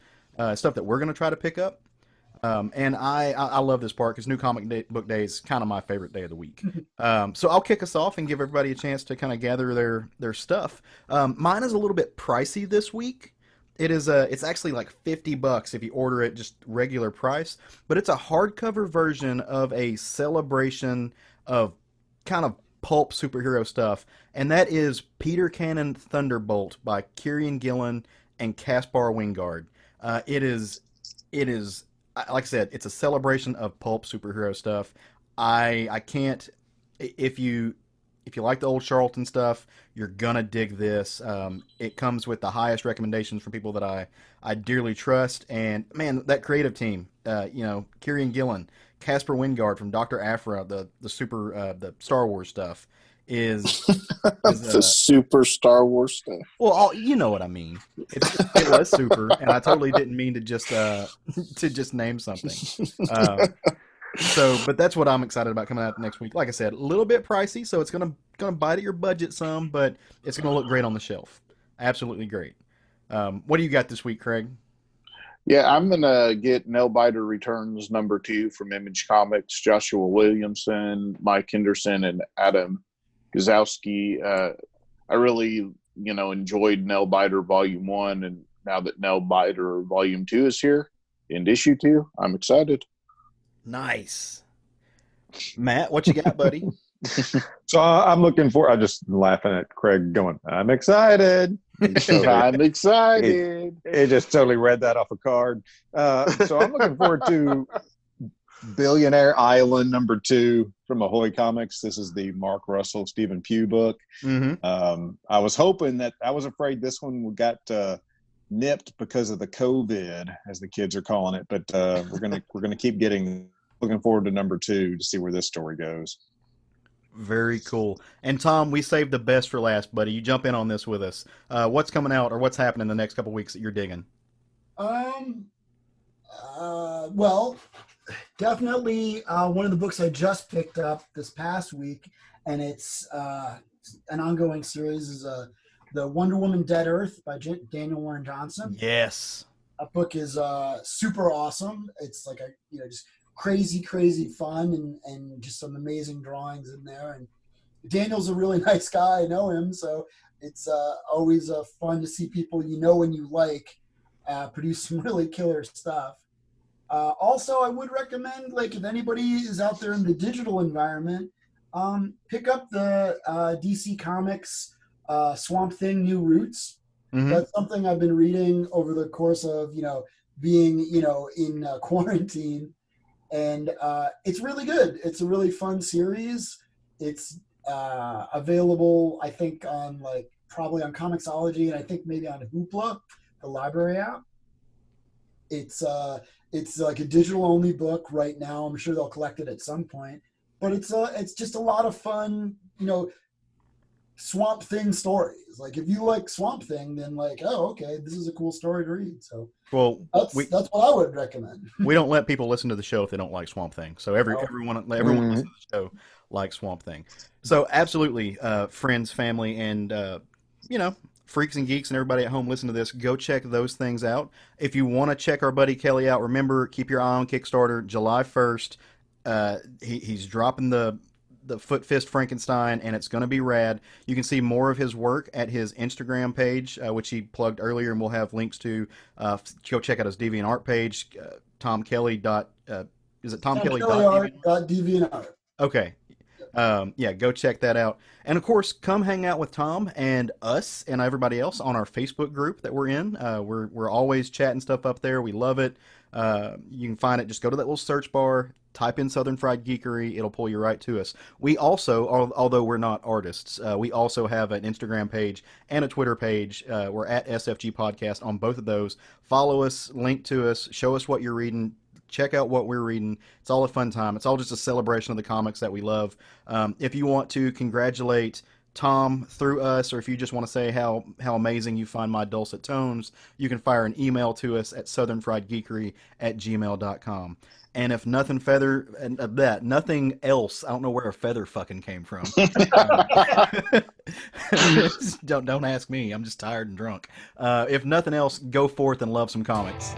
[SPEAKER 1] stuff that we're going to try to pick up. And I love this part because New Comic Book Day is kind of my favorite day of the week. So I'll kick us off and give everybody a chance to kind of gather their stuff. Mine is a little bit pricey this week. It's actually like $50 if you order it just regular price, but it's a hardcover version of a celebration of kind of pulp superhero stuff, and that is Peter Cannon Thunderbolt by Kieran Gillen and Caspar Wingard. It is like I said, it's a celebration of pulp superhero stuff. I can't, if you like the old Charlton stuff, you're gonna dig this. It comes with the highest recommendations from people that I dearly trust. And man, that creative team, Kieran Gillen, Caspar Wingard from Dr. Aphra, the Star Wars stuff is
[SPEAKER 3] the super Star Wars stuff.
[SPEAKER 1] Well, you know what I mean. It was super, and I totally didn't mean to just name something. But that's what I'm excited about coming out next week. Like I said, a little bit pricey, so it's gonna bite at your budget some, but it's gonna look great on the shelf. Absolutely great. What do you got this week, Craig?
[SPEAKER 3] Yeah, I'm gonna get Nailbiter Returns #2 from Image Comics. Joshua Williamson, Mike Henderson, and Adam Gazowski. I really, enjoyed Nailbiter Volume 1, and now that Nailbiter Volume 2 is here, in issue 2, I'm excited.
[SPEAKER 1] Nice. Matt, what you got, buddy?
[SPEAKER 5] So I'm looking for. I'm just laughing at Craig going, I'm excited.
[SPEAKER 3] I'm excited.
[SPEAKER 5] It just totally read that off a card. So I'm looking forward to Billionaire Island #2 from Ahoy Comics. This is the Mark Russell, Stephen Pugh book.
[SPEAKER 1] Mm-hmm.
[SPEAKER 5] I was hoping that I was afraid this one got nipped because of the COVID, as the kids are calling it. But we're gonna keep getting. Looking forward to #2 to see where this story goes.
[SPEAKER 1] Very cool. And Tom, we saved the best for last, buddy. You jump in on this with us. What's coming out or what's happening the next couple weeks that you're digging?
[SPEAKER 4] Well, definitely one of the books I just picked up this past week, and it's an ongoing series, is the Wonder Woman Dead Earth by Daniel Warren Johnson.
[SPEAKER 1] Yes.
[SPEAKER 4] That book is super awesome. It's like just crazy fun and just some amazing drawings in there. And Daniel's a really nice guy. I know him, so it's always fun to see people and you like produce some really killer stuff. Also, I would recommend, if anybody is out there in the digital environment, pick up the DC Comics Swamp Thing New Roots.
[SPEAKER 1] Mm-hmm.
[SPEAKER 4] That's something I've been reading over the course of being in quarantine. And it's really good. It's a really fun series. It's available, I think, on probably on Comixology, and I think maybe on Hoopla, the library app. It's like a digital only book right now. I'm sure they'll collect it at some point. But it's just a lot of fun, Swamp Thing stories. If you like Swamp Thing, then okay, this is a cool story to read. So that's what I would recommend.
[SPEAKER 1] We don't let people listen to the show if they don't like Swamp Thing. So everyone listens to the show likes Swamp Thing. So absolutely, friends, family, and freaks and geeks and everybody at home listen to this. Go check those things out. If you want to check our buddy Kelly out, remember, keep your eye on Kickstarter. July 1st, he's dropping the Fist Frankenstein, and it's going to be rad. You can see more of his work at his Instagram page, which he plugged earlier, and we'll have links to. Go check out his DeviantArt page, Tom Kelly. Is it Tom Kelly?
[SPEAKER 4] DeviantArt.
[SPEAKER 1] Okay. Go check that out. And of course, come hang out with Tom and us and everybody else on our Facebook group that we're in. We're always chatting stuff up there. We love it. You can find it. Just go to that little search bar, type in Southern Fried Geekery. It'll pull you right to us. We also, although we're not artists, we also have an Instagram page and a Twitter page. We're at SFG Podcast on both of those. Follow us, link to us, show us what you're reading. Check out what we're reading. It's all a fun time. It's all just a celebration of the comics that we love. If you want to congratulate Tom through us, or if you just want to say how amazing you find my dulcet tones, you can fire an email to us at southernfriedgeekery@gmail.com. And if nothing else, I don't know where a feather fucking came from. Don't ask me. I'm just tired and drunk. If nothing else, go forth and love some comics.